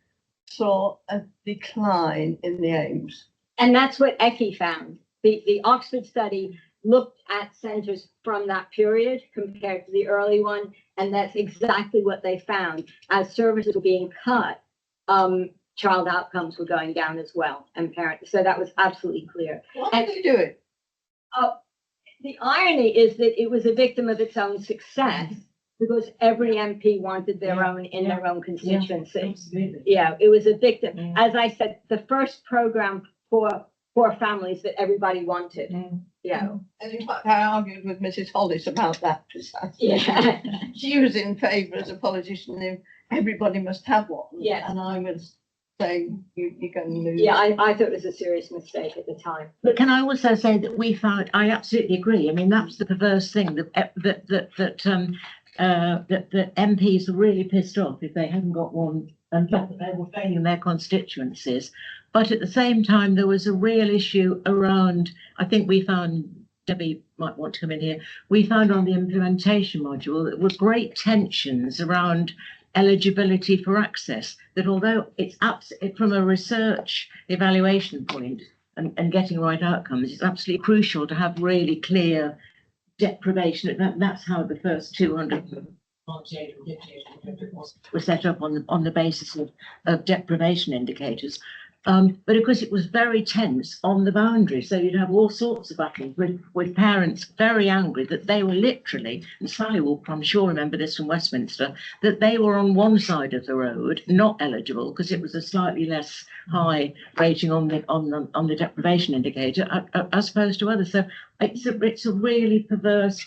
saw a decline in the aims. And that's what ECI found. The Oxford study looked at centres from that period compared to the early one, and that's exactly what they found. As services were being cut, child outcomes were going down as well, and parents. So that was absolutely clear. Why did they do it? The irony is that it was a victim of its own success, because every MP wanted their own in their own constituency. Yeah, it was a victim. As I said, the first program for families that everybody wanted. Yeah. And in fact, I argued with Mrs. Hollis about that precisely. Yeah. She was in favour as a politician if everybody must have one. Yeah. And I was saying you're going to lose. Yeah, I thought it was a serious mistake at the time. But can I also say that we found, I absolutely agree. I mean, that's the perverse thing that MPs are really pissed off if they haven't got one, and that they were failing their constituencies. But at the same time, there was a real issue around, I think we found, Debbie might want to come in here, we found on the implementation module that there were great tensions around eligibility for access, that although it's from a research evaluation point and getting right outcomes, it's absolutely crucial to have really clear deprivation. That's how the first 200 were set up on the basis of deprivation indicators. But of course, it was very tense on the boundary. So you'd have all sorts of battles with parents very angry that they were literally, and Sally will, I'm sure, remember this from Westminster, that they were on one side of the road, not eligible, because it was a slightly less high rating on the deprivation indicator, as opposed to others. So it's a really perverse,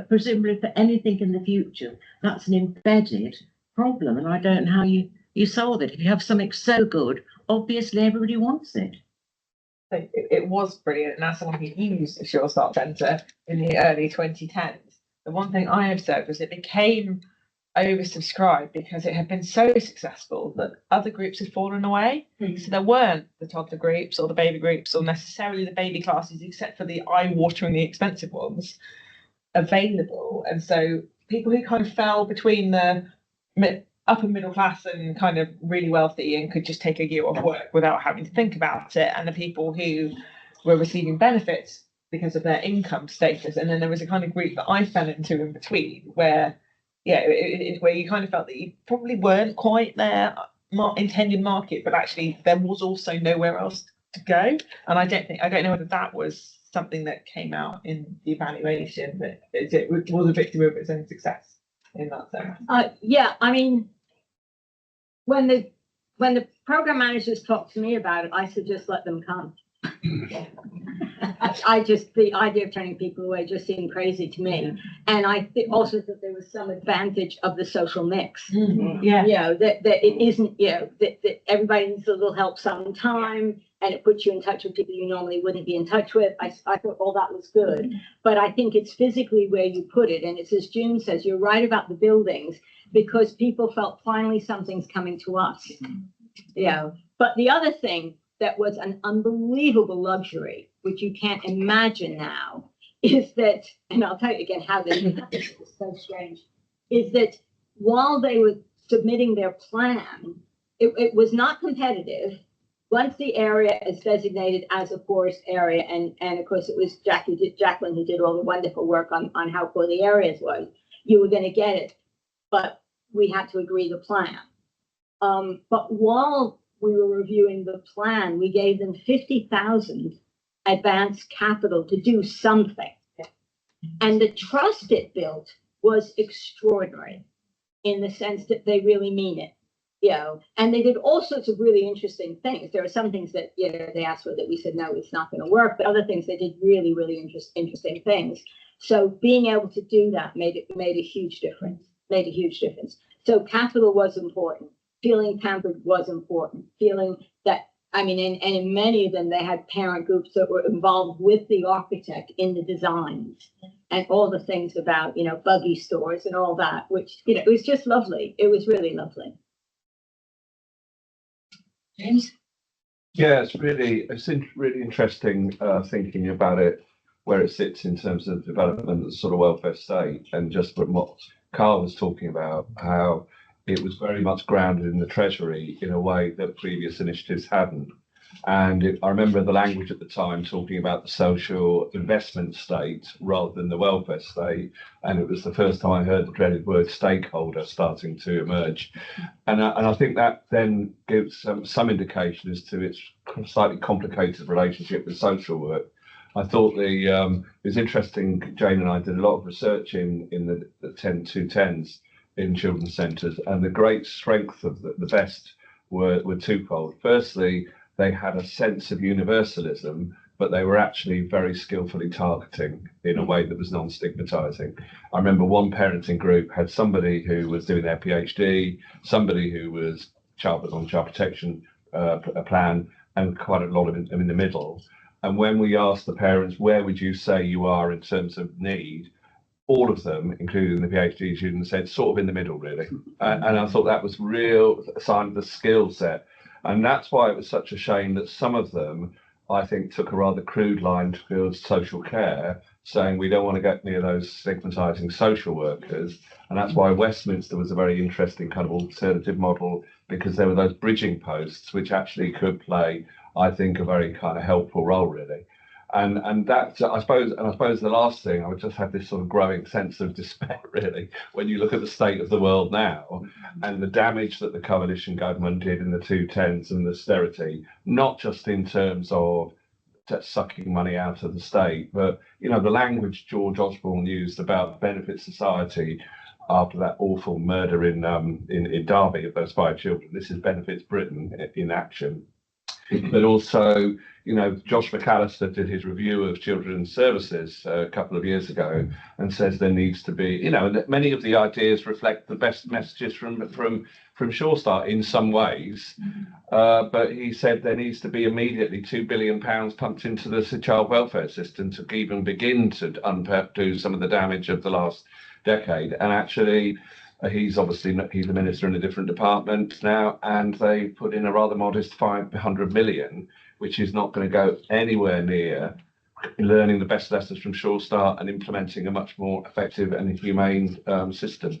presumably for anything in the future, that's an embedded problem. And I don't know how you solve it. If you have something so good, obviously everybody wants it. It was brilliant, and as someone who used the Sure Start Centre in the early 2010s, the one thing I observed was it became oversubscribed because it had been so successful that other groups had fallen away. So there weren't the toddler groups or the baby groups or necessarily the baby classes, except for the eye-wateringly expensive ones available. And so people who kind of fell between the upper middle class and kind of really wealthy and could just take a year off work without having to think about it, and the people who were receiving benefits because of their income status. And then there was a kind of group that I fell into in between where, where you kind of felt that you probably weren't quite their intended market, but actually there was also nowhere else to go. And I don't know whether that was something that came out in the evaluation, but it was a victim of its own success in that sense. I mean, when the program managers talk to me about it, I said just let them come. The idea of turning people away just seemed crazy to me, and I also that there was some advantage of the social mix. Yeah, that it isn't, that everybody needs a little help sometime, and it puts you in touch with people you normally wouldn't be in touch with. I thought all that was good, but I think it's physically where you put it, and it's as June says, you're right about the buildings, because people felt finally something's coming to us. But the other thing that was an unbelievable luxury, which you can't imagine now, is that, and I'll tell you again how this is so strange, is that while they were submitting their plan, it was not competitive. Once the area is designated as a forest area, and of course it was Jacqueline who did all the wonderful work on how poor the areas was, you were going to get it, but we had to agree the plan. But while we were reviewing the plan, we gave them 50,000 advance capital to do something. And the trust it built was extraordinary in the sense that they really mean it. And they did all sorts of really interesting things. There are some things that they asked for that we said, no, it's not going to work, but other things they did really, really interesting things. So being able to do that made a huge difference. So capital was important. Feeling pampered was important. Feeling that, and in many of them, they had parent groups that were involved with the architect in the designs and all the things about, buggy stores and all that, which, it was just lovely. It was really lovely. James? Yeah, it's really interesting thinking about it, where it sits in terms of development as sort of welfare state, and just from what Carl was talking about, how it was very much grounded in the Treasury in a way that previous initiatives hadn't. And I remember the language at the time talking about the social investment state rather than the welfare state. And it was the first time I heard the dreaded word stakeholder starting to emerge. And I think that then gives some indication as to its slightly complicated relationship with social work. I thought it was interesting, Jane and I did a lot of research in the 210s in children's centres, and the great strength of the best were twofold. Firstly, they had a sense of universalism, but they were actually very skillfully targeting in a way that was non-stigmatizing. I remember one parenting group had somebody who was doing their PhD, somebody who was on child protection plan, and quite a lot of them in the middle. And when we asked the parents, where would you say you are in terms of need, all of them, including the PhD students, said sort of in the middle, really. And I thought that was real sign of the skill set. And that's why it was such a shame that some of them, I think, took a rather crude line towards social care, saying we don't want to get near those stigmatizing social workers. And that's why Westminster was a very interesting kind of alternative model, because there were those bridging posts which actually could play, I think, a very kind of helpful role, really. And that's, I suppose the last thing, I would just have this sort of growing sense of despair, really, when you look at the state of the world now and the damage that the coalition government did in the 210s and the austerity, not just in terms of sucking money out of the state, but, you know, the language George Osborne used about benefit society after that awful murder in Derby of those 5 children. This is benefits Britain in action. But also, you know, Josh McAllister did his review of children's services a couple of years ago and says there needs to be, you know, and many of the ideas reflect the best messages from Sure Start in some ways. But he said there needs to be immediately £2 billion pumped into the child welfare system to even begin to undo some of the damage of the last decade. And actually, he's a minister in a different department now, and they put in a rather modest 500 million, which is not going to go anywhere near learning the best lessons from Sure Start and implementing a much more effective and humane system.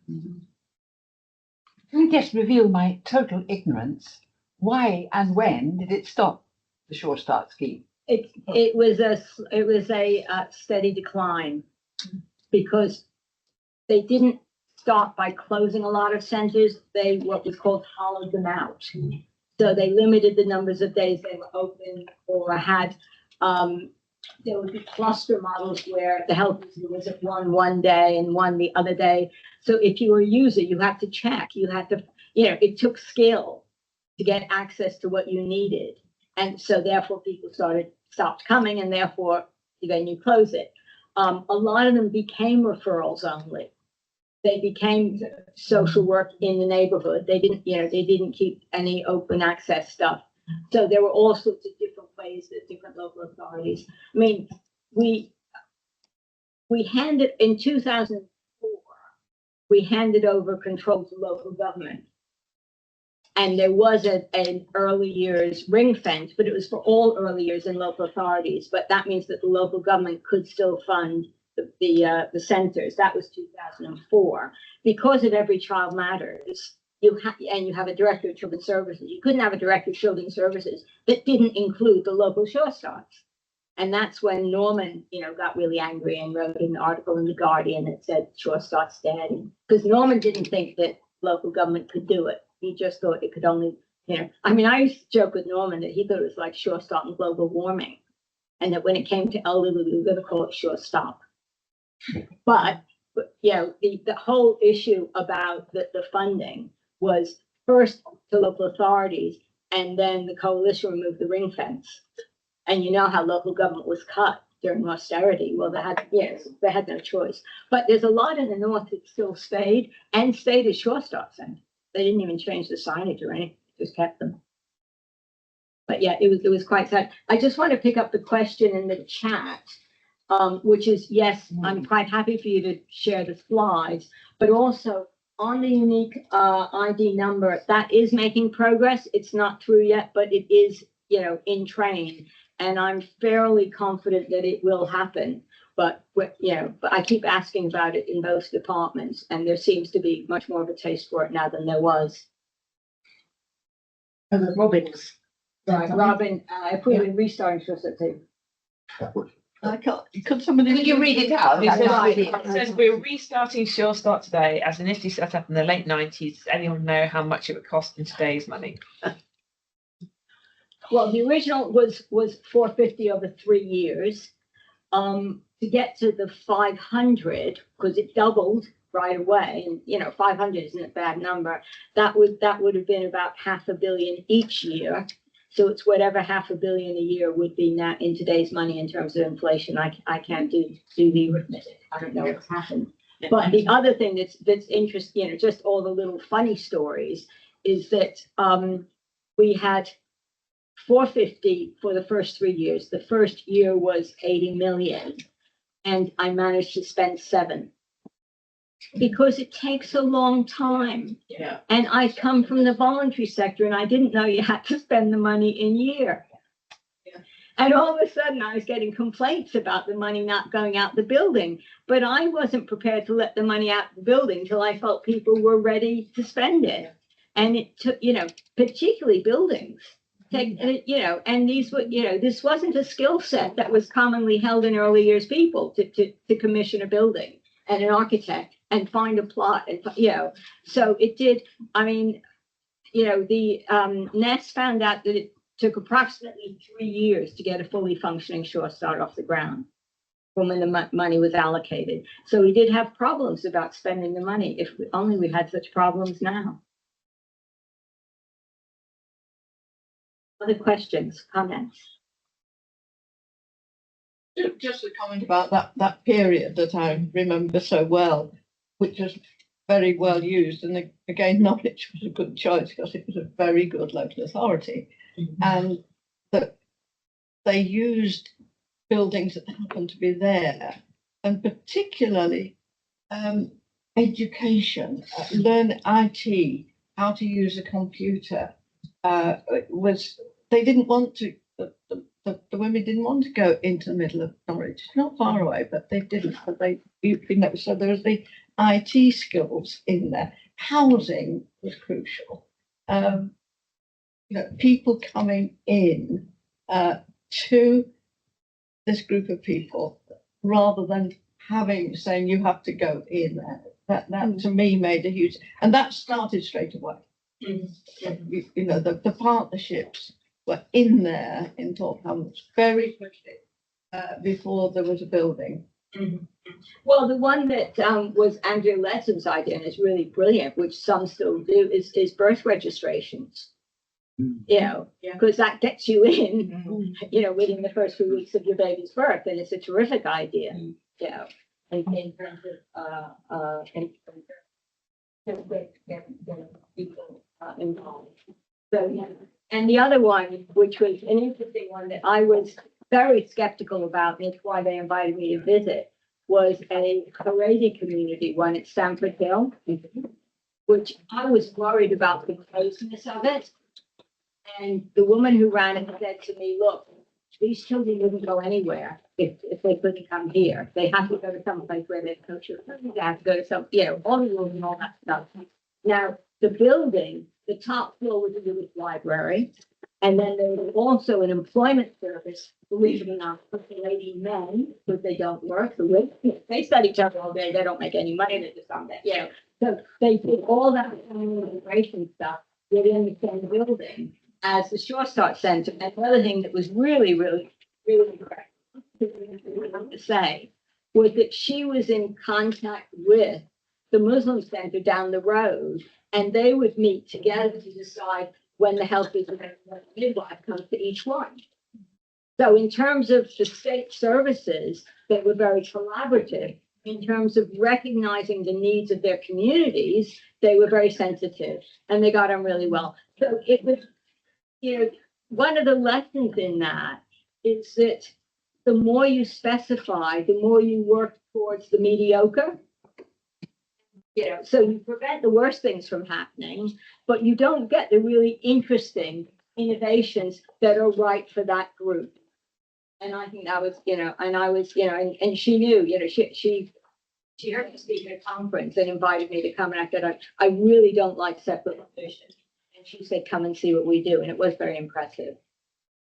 Can I just reveal my total ignorance? Why and when did it stop, the Sure Start scheme? It was a steady decline, because they didn't start by closing a lot of centres. They what was called hollowed them out. So they limited the numbers of days they were open, or had there would be cluster models where the health visitor was at one day and one the other day. So if you were a user, you had to check. You had to, you know, it took skill to get access to what you needed, and so therefore people stopped coming, and therefore then you close it. A lot of them became referrals only. They became social work in the neighborhood. They didn't keep any open access stuff. So there were all sorts of different ways that different local authorities. I mean, we handed in 2004, we handed over control to local government. And there was an early years ring fence, but it was for all early years in local authorities. But that means that the local government could still fund the centers. That was 2004. Because of Every Child Matters, you have a director of children's services. You couldn't have a director of children's services that didn't include the local Sure Starts. And that's when Norman, got really angry and wrote an article in The Guardian that said Sure Starts dead. Because Norman didn't think that local government could do it. He just thought it could only, I used to joke with Norman that he thought it was like Sure Start and global warming. And that when it came to elderly, we were going to call it Sure Stop. But the whole issue about the funding was first to local authorities, and then the coalition removed the ring fence. And you know how local government was cut during austerity. Well, they had no choice. But there's a lot in the north that still stayed as Sure Start Center. They didn't even change the signage or anything, just kept them. But yeah, it was quite sad. I just want to pick up the question in the chat, which is, yes, I'm quite happy for you to share the slides, but also on the unique ID number, that is making progress. It's not through yet, but it is, in train. And I'm fairly confident that it will happen. But I keep asking about it in both departments, and there seems to be much more of a taste for it now than there was. And Robin's. Right, Robin, if we were restarting Sure Start too. I can't. Could somebody? Could you read it out? It says we're restarting Sure Start today as initially set up in the late 90s. Does anyone know how much it would cost in today's money? Well, the original was $450 over 3 years. To get to the 500, because it doubled right away, and 500 isn't a bad number. That would have been about $500 million each year. So it's whatever $500 million a year would be now in today's money in terms of inflation. I can't do the arithmetic. I don't know what's happened. But the other thing that's interesting, just all the little funny stories, is that we had 450 for the first 3 years. The first year was 80 million, and I managed to spend 7 because it takes a long time. Yeah. And I come from the voluntary sector, and I didn't know you had to spend the money in year. Yeah. And all of a sudden I was getting complaints about the money not going out the building, but I wasn't prepared to let the money out the building till I felt people were ready to spend it. And it took, particularly buildings. And these were, this wasn't a skill set that was commonly held in early years people to commission a building and an architect and find a plot and, so it did. I mean, the Nest found out that it took approximately 3 years to get a fully functioning Shore Start off the ground from when the money was allocated. So we did have problems about spending the money. If only we had such problems now. Other questions, comments? Just a comment about that period that I remember so well, which was very well used. And again, Norwich was a good choice because it was a very good local authority. And that they used buildings that happened to be there, and particularly education, learn IT, how to use a computer. They didn't want to, the women didn't want to go into the middle of Norwich. It's not far away, but they didn't. But so there was the IT skills in there. Housing was crucial. People coming in to this group of people rather than saying you have to go in there. That to me made a huge, and that started straight away. The partnerships were in there in Thorpe Hamlets very quickly before there was a building. Well, the one that was Andrew Lesson's idea and is really brilliant, which some still do, is birth registrations. Because that gets you in, within the first few weeks of your baby's birth, and it's a terrific idea. In terms of people involved. So and the other one, which was an interesting one that I was very skeptical about, and it's why they invited me to visit, was a Haredi community one at Stamford Hill, which I was worried about the closeness of it. And the woman who ran it said to me, look, these children wouldn't go anywhere if they couldn't come here. They have to go to some place where they coach your food. They have to go to some, all the rules and all that stuff. Now, the building, the top floor was a village library. And then there was also an employment service, believe it or not, for the lady men, because they don't work. They study each other all day. They don't make any money. They just something, So they did all that immigration stuff within the same building as the Shore Start Center. And the other thing that was really, really, really incredible to say was that she was in contact with the Muslim center down the road, and they would meet together to decide when the health visitor midwife comes to each one. So in terms of the state services, they were very collaborative. In terms of recognizing the needs of their communities, they were very sensitive, and they got on really well. So it was, one of the lessons in that is that the more you specify, the more you work towards the mediocre. So you prevent the worst things from happening, but you don't get the really interesting innovations that are right for that group. And I think that was, and she knew, she heard me speak at a conference and invited me to come. And I said, I really don't like separate positions. And she said, come and see what we do. And it was very impressive.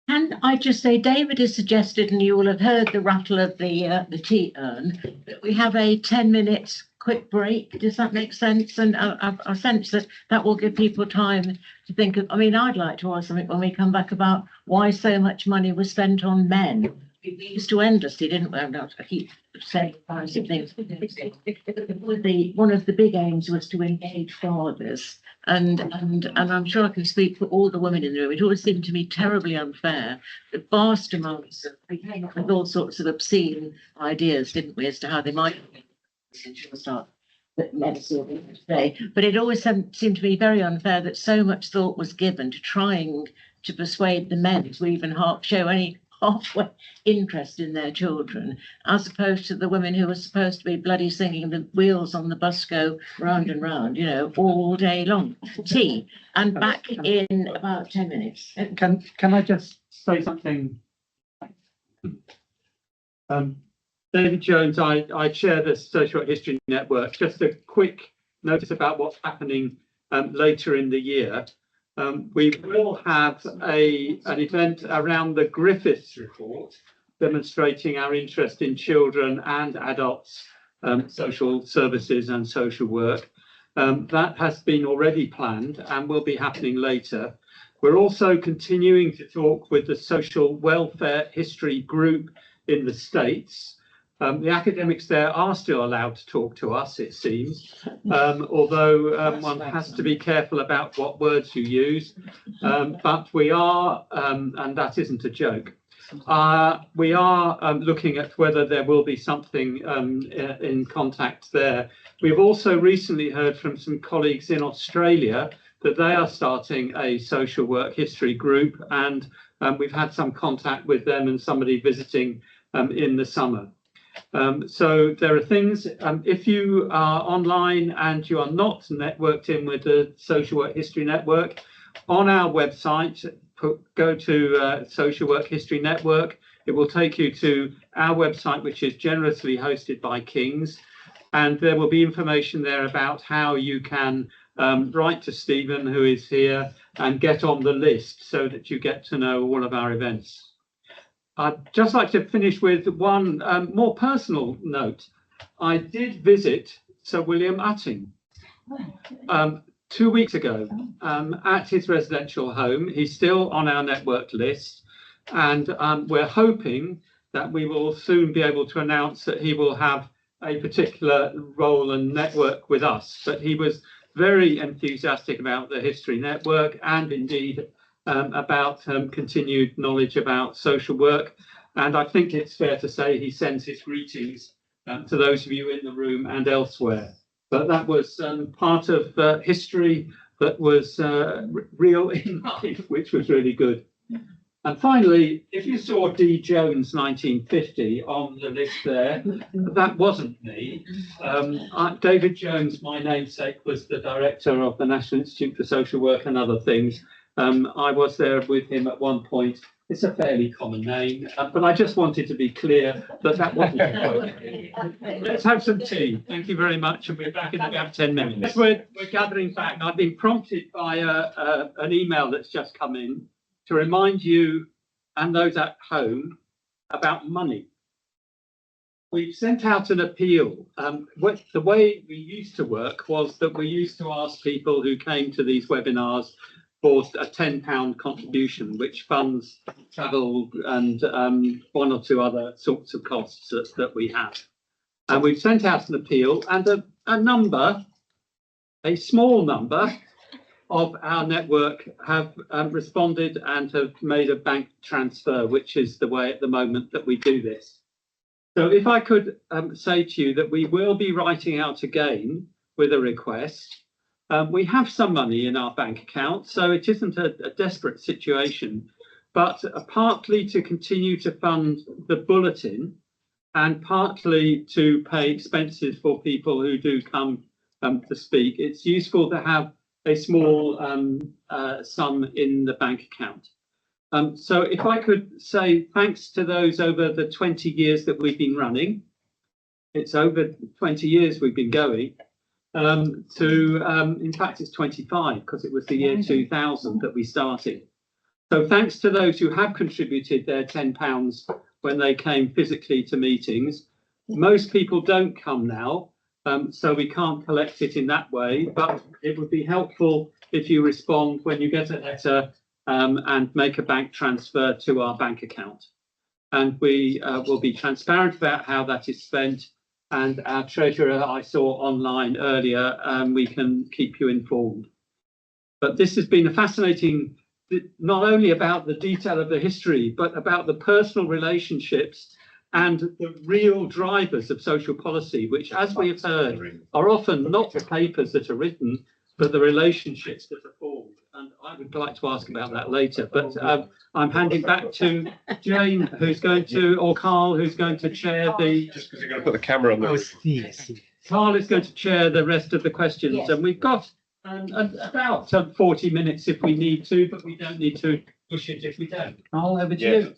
And I just say, David has suggested, and you will have heard the rattle of the tea urn, that we have a 10 minutes quick break. Does that make sense? And I sense that will give people time to think of, I'd like to ask something when we come back about why so much money was spent on men. We used to endlessly, didn't we? I keep saying things. One of the big aims was to engage fathers. And I'm sure I can speak for all the women in the room. It always seemed to me terribly unfair. The vast amounts we came up with all sorts of obscene ideas, didn't we, as to how they might start medicine today. But it always seemed to me very unfair that so much thought was given to trying to persuade the men to even show any halfway interest in their children, as opposed to the women who were supposed to be bloody singing the wheels on the bus go round and round, all day long. Tea, and back in about 10 minutes. Can I just say something? David Jones, I chair the Social History Network. Just a quick notice about what's happening later in the year. We will have an event around the Griffiths report demonstrating our interest in children and adults, social services and social work. That has been already planned and will be happening later. We're also continuing to talk with the Social Welfare History Group in the States. The academics there are still allowed to talk to us, it seems, although one has to be careful about what words you use. But we are, and that isn't a joke, we are looking at whether there will be something in contact there. We've also recently heard from some colleagues in Australia that they are starting a social work history group, and we've had some contact with them and somebody visiting in the summer. So there are things, if you are online and you are not networked in with the Social Work History Network, on our website, go to Social Work History Network. It will take you to our website, which is generously hosted by King's, and there will be information there about how you can write to Stephen, who is here, and get on the list so that you get to know all of our events. I'd just like to finish with one more personal note. I did visit Sir William Utting 2 weeks ago at his residential home. He's still on our network list, and we're hoping that we will soon be able to announce that he will have a particular role and network with us. But he was very enthusiastic about the History Network and indeed about continued knowledge about social work. And I think it's fair to say he sends his greetings to those of you in the room and elsewhere. But that was part of history that was real in life, which was really good. And finally, if you saw D. Jones 1950 on the list there, that wasn't me. David Jones, my namesake, was the director of the National Institute for Social Work and other things. I was there with him at one point. It's a fairly common name, but I just wanted to be clear that that wasn't me. Let's have some tea. Thank you very much, and we're back in about 10 minutes. We're gathering back. I've been prompted by an email that's just come in to remind you and those at home about money. We've sent out an appeal. The way we used to work was that we used to ask people who came to these webinars for a £10 contribution, which funds travel and one or two other sorts of costs that we have. And we've sent out an appeal, and a small number of our network have responded and have made a bank transfer, which is the way at the moment that we do this. So if I could say to you that we will be writing out again with a request. We have some money in our bank account, so it isn't a desperate situation, but partly to continue to fund the bulletin and partly to pay expenses for people who do come to speak. It's useful to have a small sum in the bank account. So if I could say thanks to those over the 20 years that we've been running, it's over 20 years we've been going, in fact, it's 25 because it was the year 2000 that we started. So thanks to those who have contributed their £10 when they came physically to meetings. Most people don't come now, so we can't collect it in that way, but it would be helpful if you respond when you get a letter and make a bank transfer to our bank account. And we will be transparent about how that is spent. And our treasurer, I saw online earlier, we can keep you informed. But this has been a fascinating, not only about the detail of the history, but about the personal relationships and the real drivers of social policy, which, as we have heard, are often not the papers that are written, but the relationships that are formed. And I would like to ask about that later, but I'm handing back to Jane, who's going to, or Carl, who's going to chair the... Just because you're going to put the camera on the... Carl is going to chair the rest of the questions, yes. And we've got about 40 minutes if we need to, but we don't need to push it if we don't. Carl, over to you.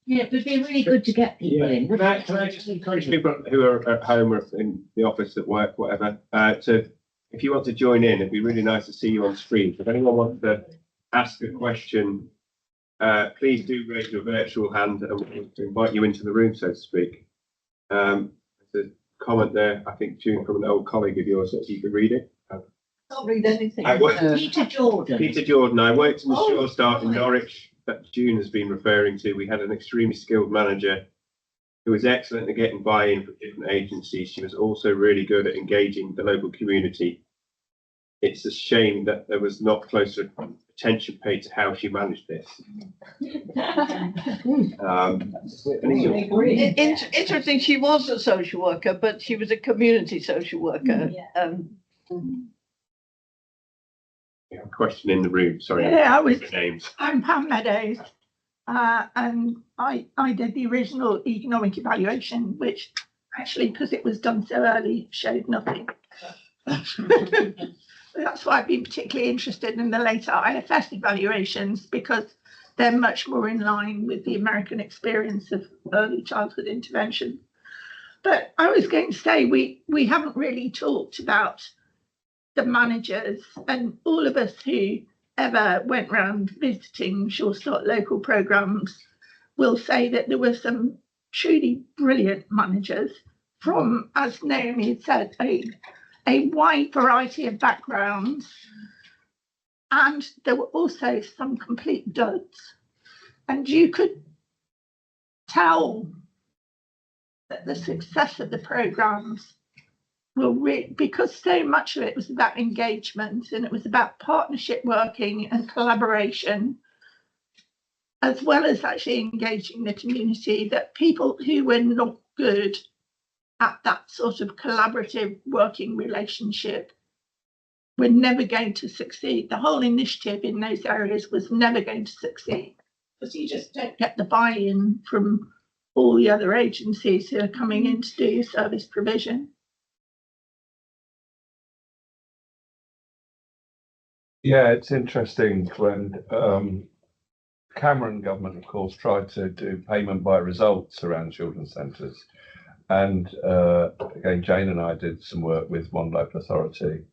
Yeah, it would be really good to get people in. Can I just encourage people who are at home or in the office at work, whatever, to... If you want to join in, it'd be really nice to see you on screen. So if anyone wants to ask a question, please do raise your virtual hand and we'll invite you into the room, so to speak. There's a comment there, I think, June, from an old colleague of yours, if you can read it. Can't read anything. Peter Jordan. Peter Jordan, I worked in the Sure Start in Norwich that June has been referring to. We had an extremely skilled manager who was excellent at getting buy-in from different agencies. She was also really good at engaging the local community. It's a shame that there was not closer attention paid to how she managed this. Interesting, she was a social worker, but she was a community social worker. Yeah, question in the room, sorry. Yeah, Names. I'm Pam Meadows, and I did the original economic evaluation, which actually, because it was done so early, showed nothing. That's why I've been particularly interested in the later IFS evaluations, because they're much more in line with the American experience of early childhood intervention. But I was going to say, we haven't really talked about the managers, and all of us who ever went round visiting Sure Start local programmes will say that there were some truly brilliant managers from, as Naomi had said, a wide variety of backgrounds, and there were also some complete duds, and you could tell that the success of the programmes because so much of it was about engagement, and it was about partnership working and collaboration, as well as actually engaging the community, that people who were not good at that sort of collaborative working relationship were never going to succeed. The whole initiative in those areas was never going to succeed, because you just don't get the buy-in from all the other agencies who are coming in to do service provision. Yeah, it's interesting when Cameron government, of course, tried to do payment by results around children's centres. And again, Jane and I did some work with one local authority,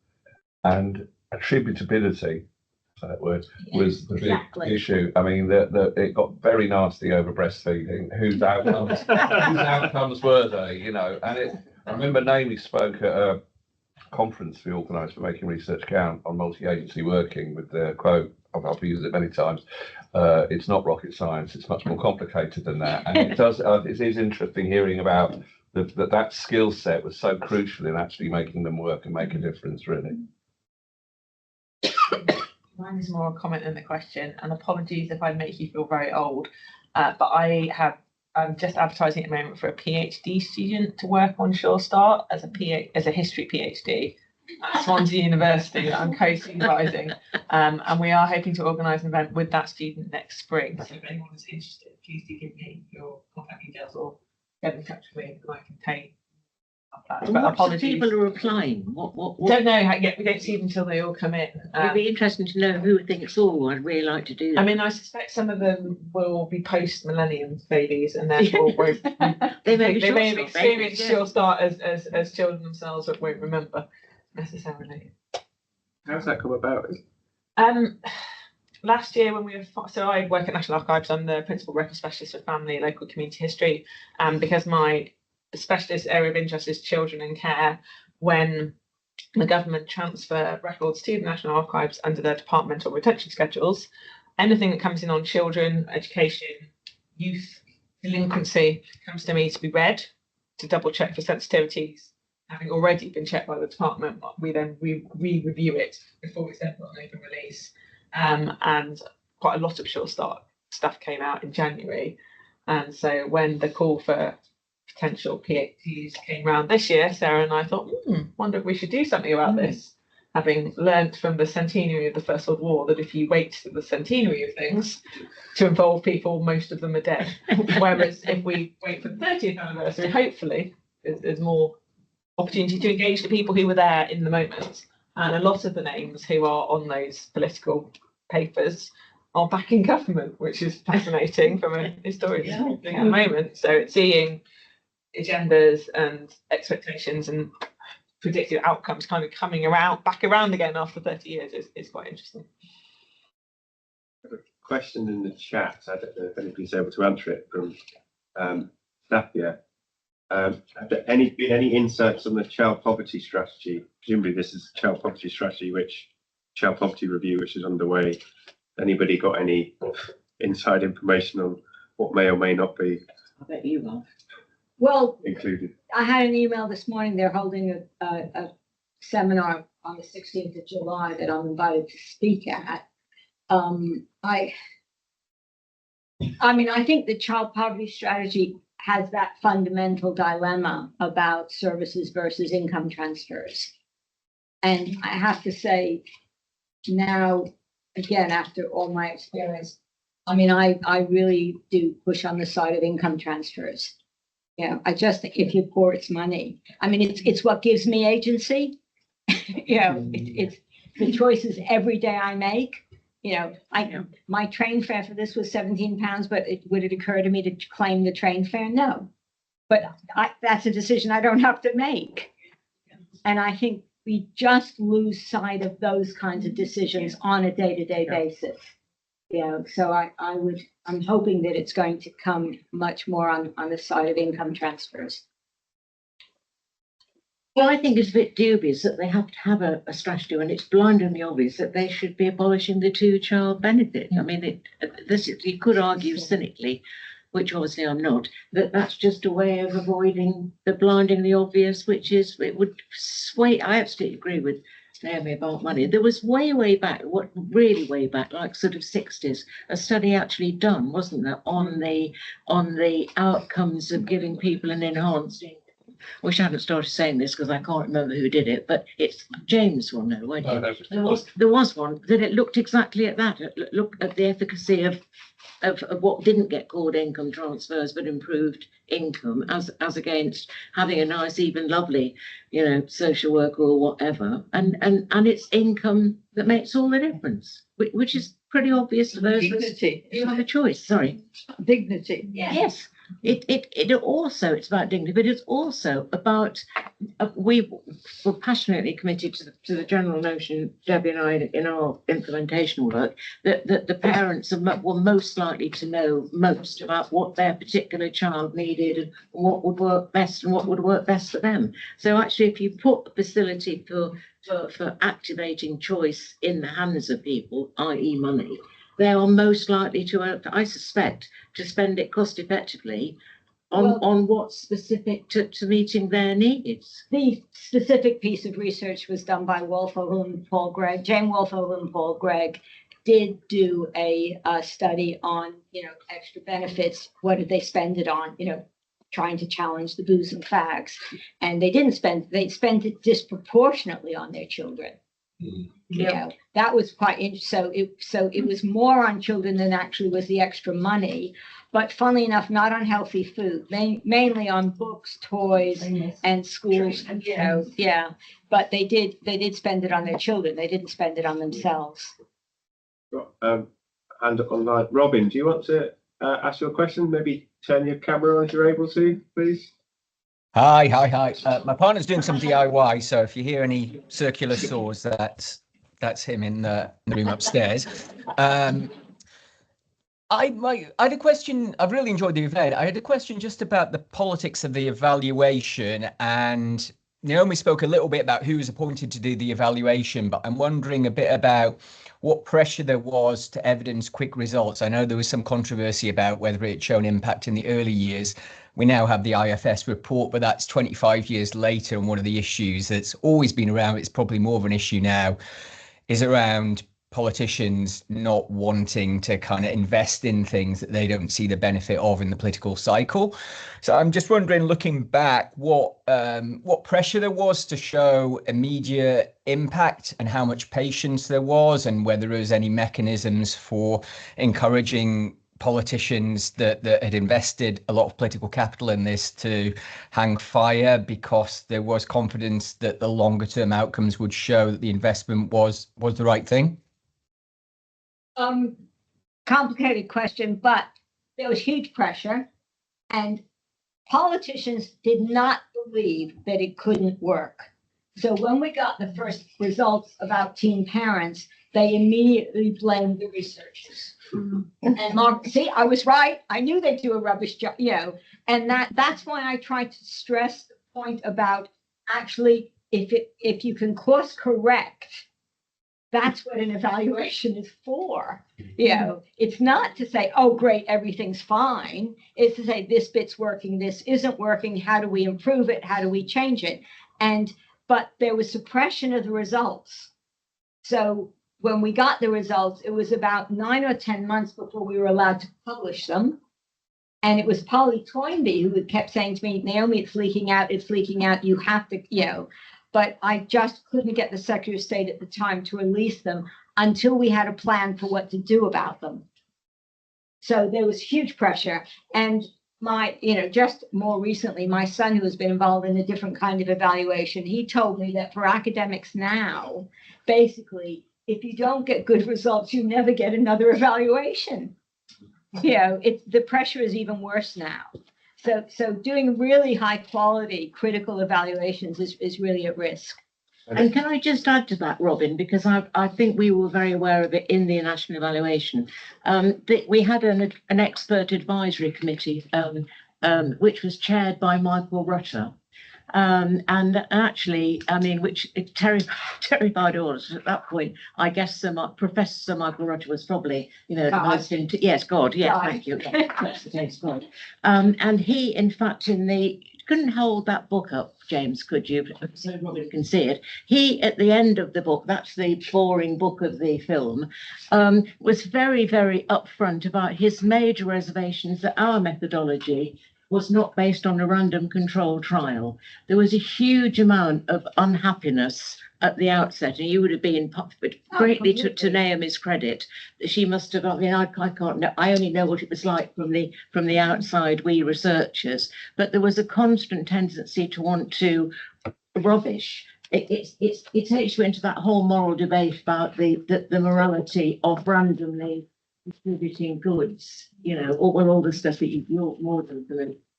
and attributability, that word, was the big issue. I mean, it got very nasty over breastfeeding. Whose outcomes were they? You know, and I remember Naomi spoke at a conference we organised for Making Research Count on multi-agency working, with the quote, I've used it many times, it's not rocket science, it's much more complicated than that. And it does, it is interesting hearing about that skill set was so crucial in actually making them work and make a difference, really. Mine is more a comment than a question, and apologies if I make you feel very old, but I'm just advertising at the moment for a PhD student to work on Sure Start as a history PhD at Swansea University that I'm co-supervising, and we are hoping to organise an event with that student next spring. So if anyone is interested, please do give me your contact details or get in touch with me, and I can take. But apologies. People are applying. What? Don't know yet. We don't see them until they all come in. It'd be interesting to know who thinks, oh, I'd really like to do that. I mean, I suspect some of them will be post-millennium babies, and therefore won't. they may have experienced Sure Start as children themselves, but won't remember necessarily. How's that come about? Last year when I work at National Archives, I'm the principal record specialist for family and local community history, because my specialist area of interest is children and care. When the government transfer records to the National Archives under their departmental retention schedules, anything that comes in on children, education, youth, delinquency comes to me to be read, to double check for sensitivities. Having already been checked by the department, we then re-review it before it's then put on open release. And quite a lot of Sure Start stuff came out in January. And so when the call for potential PhDs came around this year, Sarah and I thought, wonder if we should do something about this, having learnt from the centenary of the First World War that if you wait to the centenary of things to involve people, most of them are dead. Whereas if we wait for the 30th anniversary, hopefully there's more opportunity to engage the people who were there in the moment. And a lot of the names who are on those political papers are back in government, which is fascinating from a historian at the moment. So it's seeing agendas and expectations and predicted outcomes kind of coming back around again after 30 years is quite interesting. question in the chat. I don't know if anybody's able to answer it from Safia. Have there been any insights on the child poverty strategy? Presumably this is child poverty strategy, child poverty review, which is underway. Anybody got any inside information on what may or may not be I bet you will. Well, included? I had an email this morning. They're holding a seminar on the 16th of July that I'm invited to speak at. I mean, I think the child poverty strategy has that fundamental dilemma about services versus income transfers. And I have to say now, again, after all my experience, I mean, I really do push on the side of income transfers. You know, I just think if you're poor, it's money. I mean, it's what gives me agency. You know, it's the choices every day I make. You know, my train fare for this was £17, but would it occur to me to claim the train fare? No, but that's a decision I don't have to make. And I think we just lose sight of those kinds of decisions on a day-to-day basis. You know, so I'm hoping that it's going to come much more on the side of income transfers. Well, I think it's a bit dubious that they have to have a strategy when it's blindingly obvious that they should be abolishing the two-child benefit. I mean, you could argue cynically, which obviously I'm not, that that's just a way of avoiding the blindingly obvious, which is it would sway. I absolutely agree with Naomi about money. There was way back, really way back, like sort of 60s, a study actually done, wasn't there, on the outcomes of giving people an enhanced income. Wish I hadn't started saying this because I can't remember who did it, but it's James will know, won't you? There was one that it looked exactly at that. It looked at the efficacy of what didn't get called income transfers but improved income as against having a nice, even, lovely, you know, social worker or whatever, and it's income that makes all the difference, which is pretty obvious to those who have a choice. Sorry, dignity. Yes. It also, it's about dignity, but it's also about, we were passionately committed to the general notion, Debbie and I, in our implementation work, that the parents were most likely to know most about what their particular child needed and what would work best and what would work best for them. So actually, if you put the facility for activating choice in the hands of people, i.e. money, they are most likely to, I suspect, to spend it cost effectively on what's specific to meeting their needs. The specific piece of research was done by Wolfogle and Paul Gregg. Jane Wolfogle and Paul Gregg did do a study on, you know, extra benefits. What did they spend it on? You know, trying to challenge the booze and fags. And they spent it disproportionately on their children. You know, that was quite interesting. So it was more on children than actually was the extra money, but funnily enough, not on healthy food, mainly on books, toys, and schools. You know, yeah. But they did spend it on their children. They didn't spend it on themselves. And online, Robin, do you want to ask your question? Maybe turn your camera on if you're able to, please. Hi. My partner's doing some DIY, so if you hear any circular saws, that's him in the room upstairs. I had a question. I've really enjoyed the event. I had a question just about the politics of the evaluation, and Naomi spoke a little bit about who was appointed to do the evaluation, but I'm wondering a bit about what pressure there was to evidence quick results. I know there was some controversy about whether it had shown impact in the early years. We now have the IFS report, but that's 25 years later. And one of the issues that's always been around, it's probably more of an issue now, is around politicians not wanting to kind of invest in things that they don't see the benefit of in the political cycle. So I'm just wondering, looking back, what pressure there was to show immediate impact and how much patience there was, and whether there was any mechanisms for encouraging politicians that had invested a lot of political capital in this to hang fire because there was confidence that the longer term outcomes would show that the investment was the right thing. Complicated question, but there was huge pressure, and politicians did not believe that it couldn't work. So when we got the first results about teen parents, they immediately blamed the researchers. And Mark, see, I was right. I knew they'd do a rubbish job, you know, and that's why I tried to stress the point about actually, if you can course correct, that's what an evaluation is for. You know, it's not to say, oh, great, everything's fine. It's to say this bit's working, this isn't working. How do we improve it? How do we change it? But there was suppression of the results. So when we got the results, it was about 9 or 10 months before we were allowed to publish them. And it was Polly Toynbee who kept saying to me, Naomi, it's leaking out, you have to, you know. But I just couldn't get the Secretary of State at the time to release them until we had a plan for what to do about them. So there was huge pressure. And just more recently, my son, who has been involved in a different kind of evaluation, he told me that for academics now, basically, if you don't get good results, you never get another evaluation. You know, the pressure is even worse now. So doing really high quality critical evaluations is really at risk. And can I just add to that, Robin, because I think we were very aware of it in the national evaluation. We had an expert advisory committee, which was chaired by Michael Rutter. And actually, I mean, which it terrified all of us at that point. I guess Professor Sir Michael Rutter was probably, the most into, yes, God, yes, God. thank you. That's the case, God. And he, in fact, couldn't hold that book up, James, could you? So Robin can see it. He, at the end of the book, that's the boring book of the film, was very, very upfront about his major reservations that our methodology was not based on a random control trial. There was a huge amount of unhappiness at the outset, and you would have been greatly to Naomi's credit. She must have. I mean, I can't know. I only know what it was like from the outside, we researchers. But there was a constant tendency to want to rubbish. It takes you into that whole moral debate about the morality of randomly distributing goods, or all the stuff that you're more than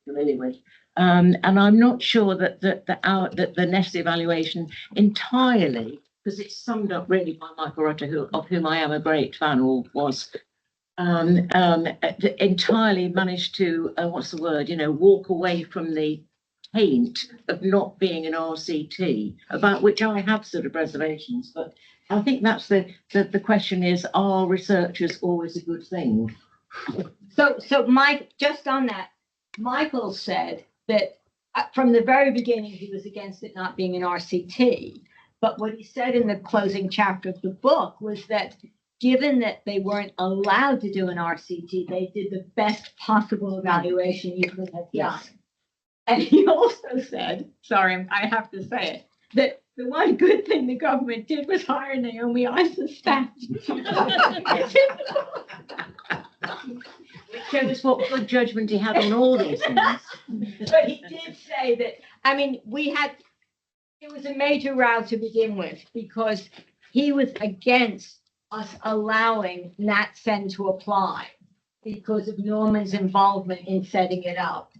familiar with. And I'm not sure that the NEST evaluation entirely, because it's summed up really by Michael Rutter, of whom I am a great fan, or was, entirely managed to, walk away from the taint of not being an RCT, about which I have sort of reservations. But I think that's the question is, are researchers always a good thing? So Mike, just on that, Michael said that from the very beginning, he was against it not being an RCT. But what he said in the closing chapter of the book was that given that they weren't allowed to do an RCT, they did the best possible evaluation you could have done. And he also said, sorry, I have to say it, that the one good thing the government did was hire Naomi Eisenstadt. Which shows what good judgment he had on all these things. But he did say that, I mean, it was a major row to begin with, because he was against us allowing NatSen to apply because of Norman's involvement in setting it up.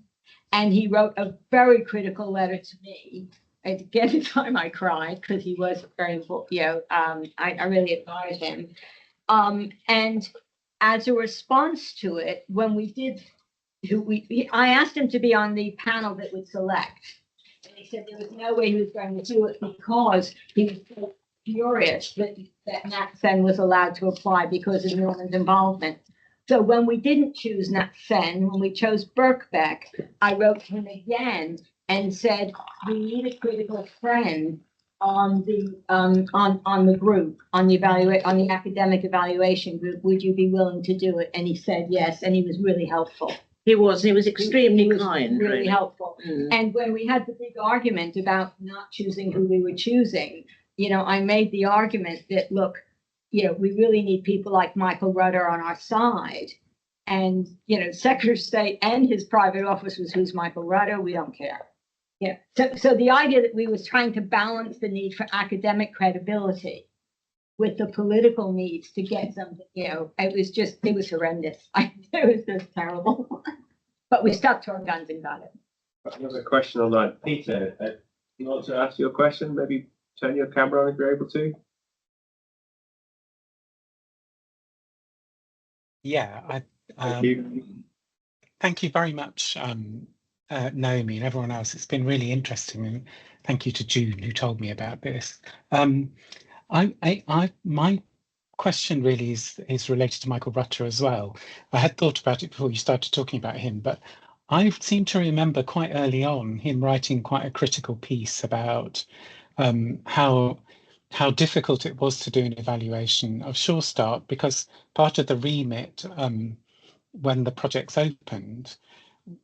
And he wrote a very critical letter to me. And again, the time I cried, because he was very important, I really admired him. And as a response to it, when we did, I asked him to be on the panel that would select. And he said there was no way he was going to do it because he was so furious that NatSen was allowed to apply because of Norman's involvement. So when we didn't choose NatSen, when we chose Birkbeck, I wrote to him again and said, we need a critical friend on the group, on the academic evaluation group. Would you be willing to do it? And he said yes, and he was really helpful. He was extremely kind, really helpful. And when we had the big argument about not choosing who we were choosing, I made the argument that, look, we really need people like Michael Rutter on our side. And, Secretary of State and his private office was, who's Michael Rutter? We don't care. Yeah. So the idea that we was trying to balance the need for academic credibility with the political needs to get something, it was horrendous. It was just terrible. But we stuck to our guns and got it. Another question on that. Peter, you want to ask your question? Maybe turn your camera on if you're able to. Yeah, Thank you. thank you very much, Naomi and everyone else. It's been really interesting, and thank you to June who told me about this. My question really is related to Michael Rutter as well. I had thought about it before you started talking about him, but I seem to remember quite early on him writing quite a critical piece about how difficult it was to do an evaluation of Sure Start, because part of the remit when the projects opened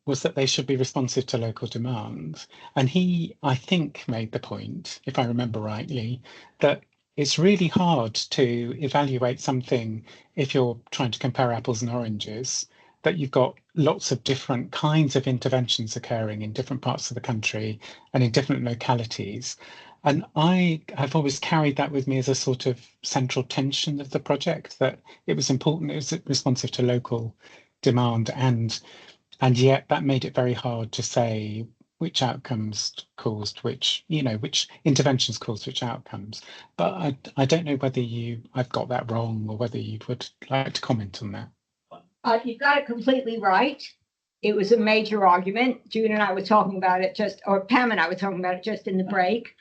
was that they should be responsive to local demands. And he, I think, made the point, if I remember rightly, that it's really hard to evaluate something if you're trying to compare apples and oranges, that you've got lots of different kinds of interventions occurring in different parts of the country and in different localities. And I have always carried that with me as a sort of central tension of the project, that it was important, it was responsive to local demand, and yet that made it very hard to say which outcomes caused which, which interventions caused which outcomes. But I don't know whether I've got that wrong, or whether you would like to comment on that. You got it completely right. It was a major argument. June and I were talking about it or Pam and I were talking about it just in the break.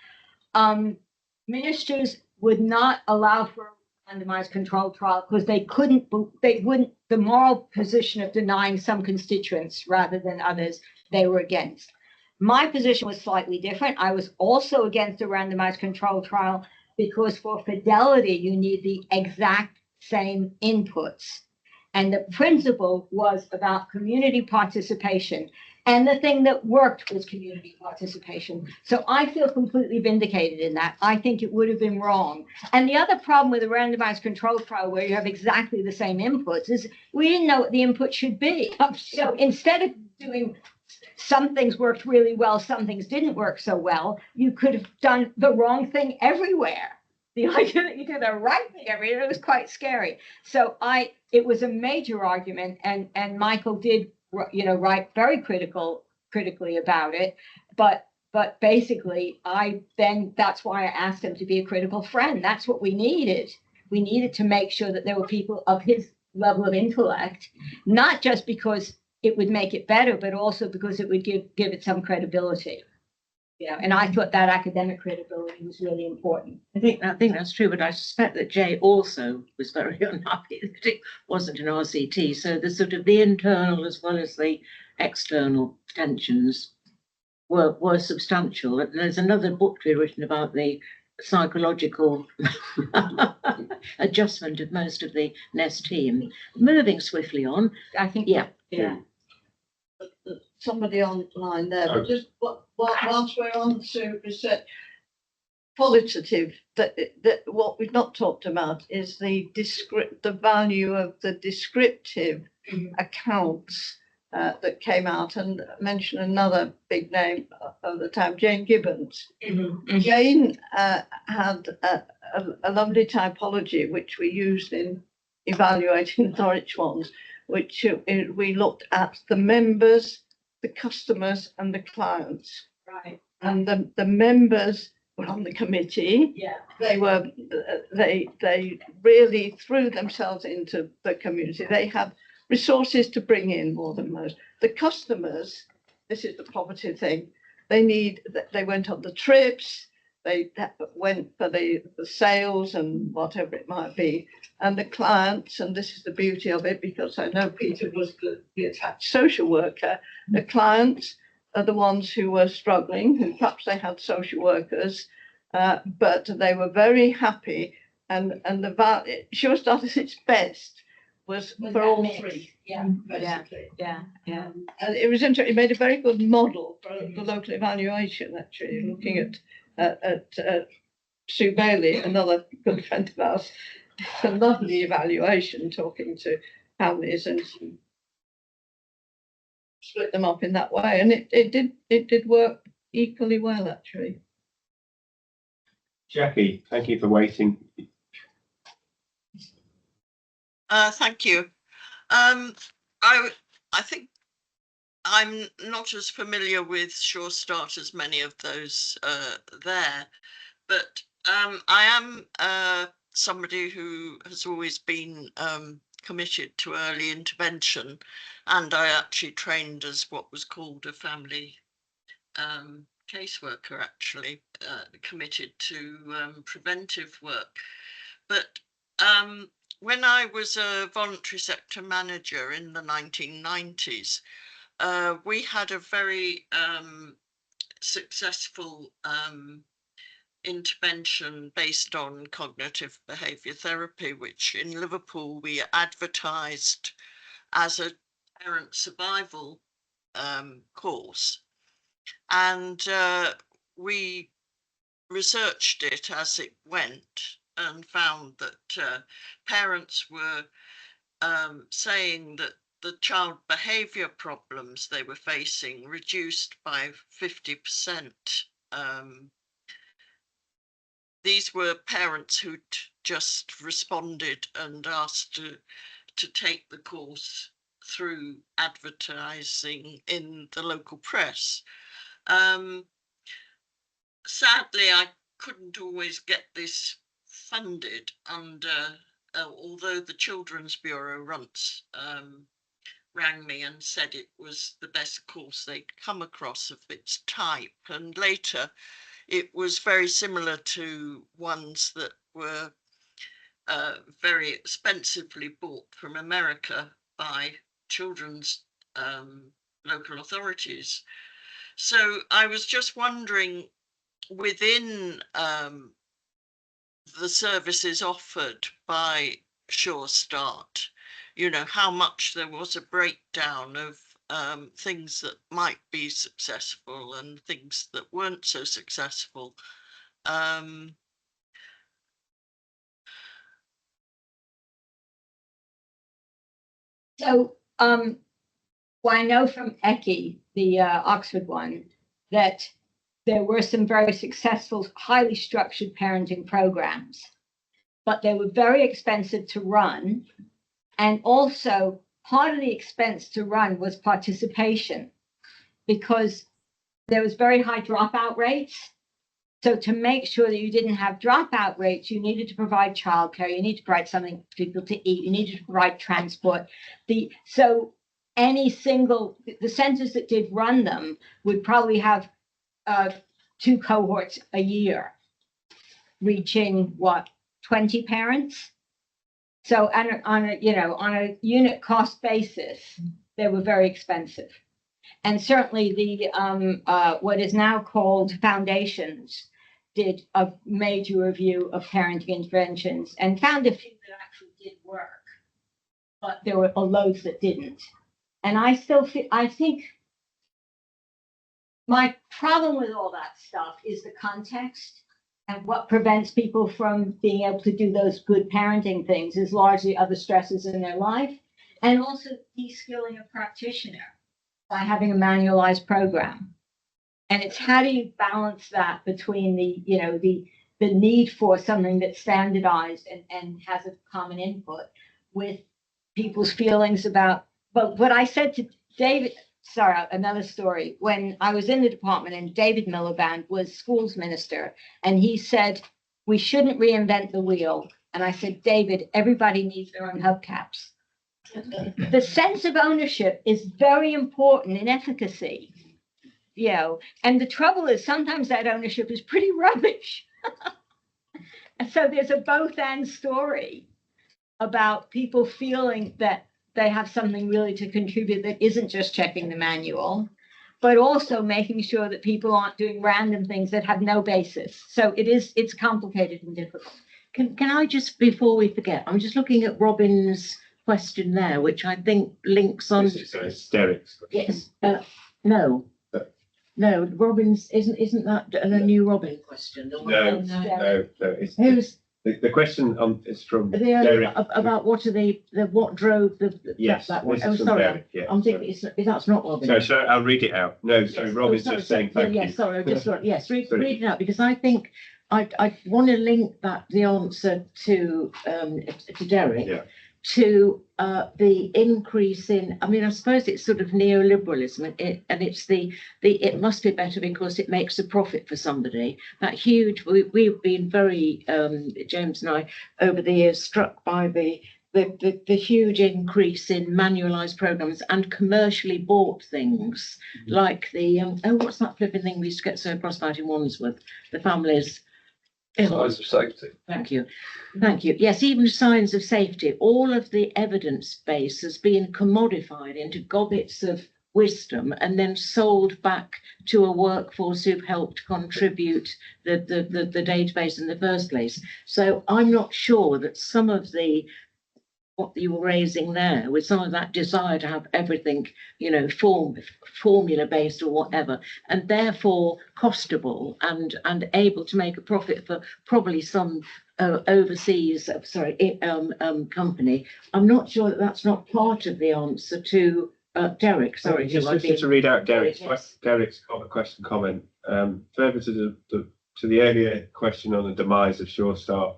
Ministers would not allow for a randomized controlled trial because they wouldn't, the moral position of denying some constituents rather than others, they were against. My position was slightly different. I was also against a randomized controlled trial because for fidelity, you need the exact same inputs. And the principle was about community participation. And the thing that worked was community participation. So I feel completely vindicated in that. I think it would have been wrong. And the other problem with a randomized controlled trial where you have exactly the same inputs is we didn't know what the input should be. So instead of doing some things worked really well, some things didn't work so well, you could have done the wrong thing everywhere. The idea that you did the right thing everywhere, it was quite scary. So it was a major argument, and Michael did, write very critically about it, but basically that's why I asked him to be a critical friend. That's what we needed. We needed to make sure that there were people of his level of intellect, not just because it would make it better, but also because it would give it some credibility. And I thought that academic credibility was really important. I think that's true, but I suspect that Jay also was very unhappy that it wasn't an RCT. So the sort of the internal as well as the external tensions were substantial. And there's another book to be written about the psychological adjustment of most of the NEST team. Moving swiftly on, I think, yeah. Somebody online there, but just whilst we're on to research, qualitative, that what we've not talked about is the value of the descriptive accounts that came out, and mention another big name of the time, Jane Gibbons. Jane had a lovely typology which we used in evaluating the Norwich ones, which we looked at the members, the customers, and the clients. Right. And the members were on the committee. Yeah. They really threw themselves into the community. They had resources to bring in more than most. The customers, this is the poverty thing, they went on the trips, they went for the sales and whatever it might be. And the clients, and this is the beauty of it, because I know Peter was the attached social worker, the clients are the ones who were struggling, who perhaps they had social workers, but they were very happy, and the Sure Start at its best was for all three. Yeah, basically. yeah. And it was interesting. It made a very good model for the local evaluation, actually, looking at Sue Bailey, another good friend of ours. A lovely evaluation, talking to families and split them up in that way, and it did work equally well, actually. Jackie, thank you for waiting. Thank you. I think I'm not as familiar with Sure Start as many of those there, but I am somebody who has always been committed to early intervention, and I actually trained as what was called a family caseworker, actually committed to preventive work. But when I was a voluntary sector manager in the 1990s, we had a very successful intervention based on cognitive behaviour therapy, which in Liverpool we advertised as a parent survival course. And we researched it as it went and found that parents were saying that the child behaviour problems they were facing reduced by 50%. These were parents who'd just responded and asked to take the course through advertising in the local press. Sadly, I couldn't always get this funded under, although the Children's Bureau Runts rang me and said it was the best course they'd come across of its type. And later, it was very similar to ones that were very expensively bought from America by children's local authorities. So I was just wondering, within the services offered by Sure Start, you know, how much there was a breakdown of things that might be successful and things that weren't so successful. So well, I know from ECI, the Oxford one, that there were some very successful, highly structured parenting programs, but they were very expensive to run. And also part of the expense to run was participation, because there was very high dropout rates. So to make sure that you didn't have dropout rates, you needed to provide childcare, you need to provide something for people to eat, you needed to provide transport. So any single, the centers that did run them would probably have 2 cohorts a year, reaching what, 20 parents? So on a unit cost basis, they were very expensive. And certainly the what is now called foundations did a major review of parenting interventions and found a few that actually did work, but there were loads that didn't. And I think my problem with all that stuff is the context, and what prevents people from being able to do those good parenting things is largely other stresses in their life, and also de-skilling a practitioner by having a manualized program. And it's how do you balance that between the need for something that's standardized and has a common input with people's feelings about, but what I said to David, sorry, another story. When I was in the department and David Miliband was schools minister, and he said, we shouldn't reinvent the wheel. And I said, David, everybody needs their own hubcaps. The sense of ownership is very important in efficacy, and the trouble is sometimes that ownership is pretty rubbish. And so there's a both and story about people feeling that they have something really to contribute that isn't just checking the manual, but also making sure that people aren't doing random things that have no basis. So it's complicated and difficult. Can I just, before we forget, I'm just looking at Robin's question there, which I think links on. It's Derek's question. Yes. No, Robin's isn't that a new Robin question? No. It's, Who's the question is from Derek Derek. about what drove Yes, that one? this Oh, is from sorry, Derek, yeah, I'm thinking that's not Robin. No, so I'll read it out. No, sorry, Yes. Robin's Sorry, just saying thank you. Yes, sorry, I just thought, yes, read Sorry. it out, because I think I want to link the answer to Derek. Yeah. To the increase in, I mean, I suppose it's sort of neoliberalism, and it's it must be better because it makes a profit for somebody. That huge, we've been very, James and I, over the years, struck by the the huge increase in manualised programmes and commercially bought things like the what's that flipping thing we used to get so cross about in Wandsworth? The families. Signs of safety. Thank you. Thank you. Yes, even signs of safety. All of the evidence base has been commodified into gobbets of wisdom and then sold back to a workforce who've helped contribute the database in the first place. So I'm not sure that some of what you were raising there with some of that desire to have everything, you know, formula based or whatever, and therefore costable and able to make a profit for probably some overseas company. I'm not sure that that's not part of the answer to Derek. Sorry, just to read out Derek's question comment. Further to the earlier question on the demise of Sure Start.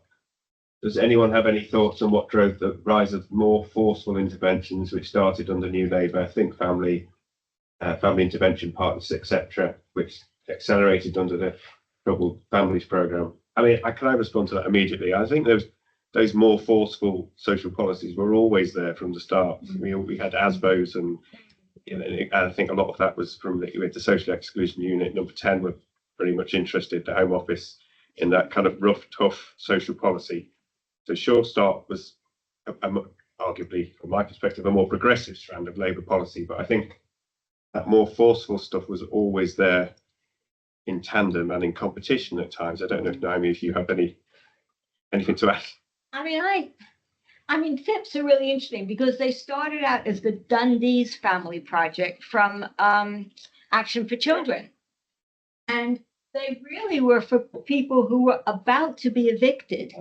Does anyone have any thoughts on what drove the rise of more forceful interventions which started under New Labour, think family intervention partners, etc., which accelerated under the Troubled Families programme? I mean, can I respond to that immediately? I think those more forceful social policies were always there from the start. We had ASBOs, and I think a lot of that was from the social exclusion unit. Number 10 were very much interested, the Home Office, in that kind of rough, tough social policy. So Sure Start was arguably, from my perspective, a more progressive strand of Labour policy. But I think that more forceful stuff was always there in tandem and in competition at times. I don't know, Naomi, if you have anything to add. I mean, FIPs are really interesting because they started out as the Dundee's family project from Action for Children. And they really were for people who were about to be evicted.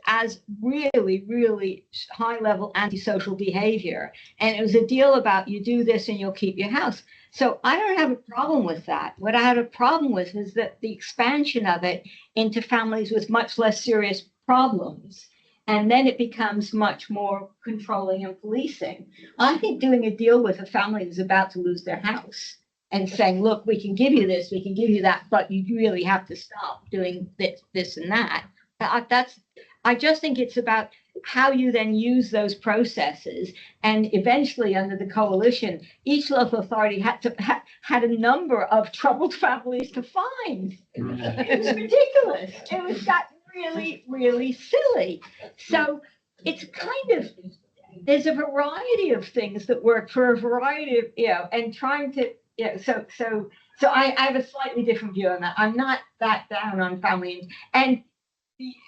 As really, really high level antisocial behavior. And it was a deal about you do this and you'll keep your house. So I don't have a problem with that. What I had a problem with is that the expansion of it into families with much less serious problems. And then it becomes much more controlling and policing. I think doing a deal with a family who's about to lose their house and saying, look, we can give you this, we can give you that, but you really have to stop doing this and that. I just think it's about how you then use those processes. And eventually, under the coalition, each local authority had a number of troubled families to find. It was ridiculous. It was got really, really silly. So it's kind of, there's a variety of things that work for a variety of, and trying to, so I have a slightly different view on that. I'm not that down on family. And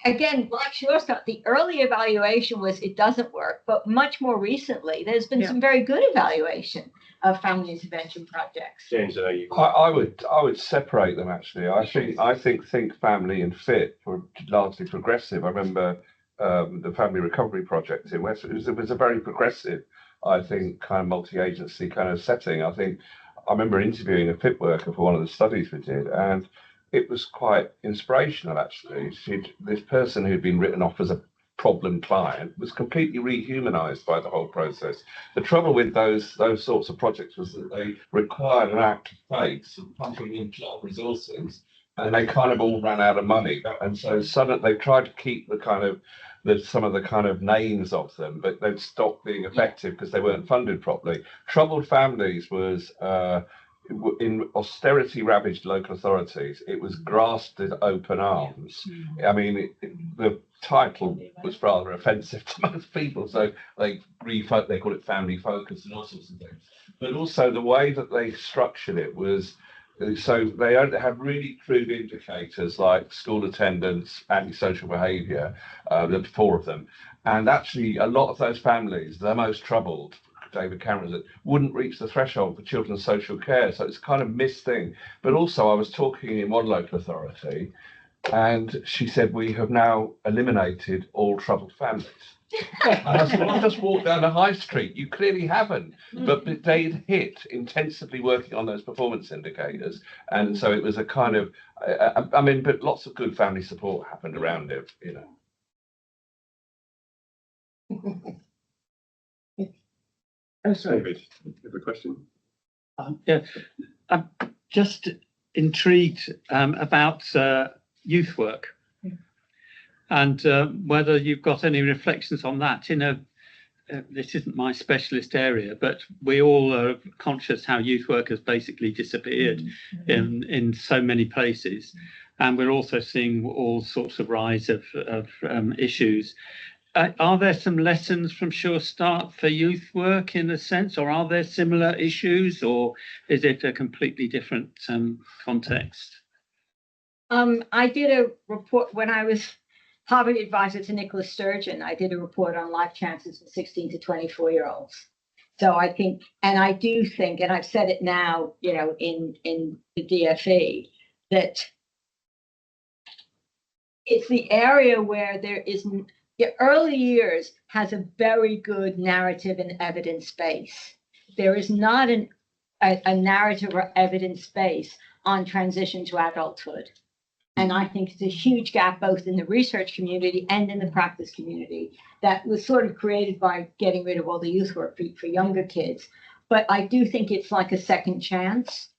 again, like Sure Start, the early evaluation was it doesn't work, but much more recently, there's been some very good evaluation of family intervention projects. James, I would separate them actually. I think Family and Fit were largely progressive. I remember the Family Recovery Project in West. It was a very progressive, I think, kind of multi-agency kind of setting. I remember interviewing a FIP worker for one of the studies we did, and it was quite inspirational actually. This person who'd been written off as a problem client was completely rehumanized by the whole process. The trouble with those sorts of projects was that they required an act of faith and pumping in a lot of resources, and they kind of all ran out of money. And so suddenly they tried to keep some of the kind of names of them, but they'd stopped being effective because they weren't funded properly. Troubled Families was in austerity ravaged local authorities. It was grasped with open arms. I mean, the title was rather offensive to most people, so they call it family focus and all sorts of things. But also the way that they structured it was, so they had really crude indicators like school attendance, antisocial behaviour, the 4 of them. And actually a lot of those families, the most troubled, David Cameron, that wouldn't reach the threshold for children's social care. So it's kind of missed thing. But also I was talking in one local authority and she said, we have now eliminated all troubled families. And I said, well, I just walked down the high street. You clearly haven't. But they'd hit intensively working on those performance indicators. And so it was a kind of, but lots of good family support happened around it, Oh, sorry, David, you have a question? I'm just intrigued about youth work. and whether you've got any reflections on that in a this isn't my specialist area, but we all are conscious how youth work has basically disappeared in so many places, and we're also seeing all sorts of rise of issues. Are there some lessons from Sure Start for youth work in a sense, or are there similar issues, or is it a completely different context? I did a report when I was Harvard advisor to Nicholas Sturgeon. I did a report on life chances for 16 to 24-year-olds. So I think, and I do think, and I've said it now, you know, in the DFE, that it's the area where there isn't, the early years has a very good narrative and evidence base. There is not a narrative or evidence base on transition to adulthood. And I think it's a huge gap both in the research community and in the practice community that was sort of created by getting rid of all the youth work for younger kids. But I do think it's like a second chance.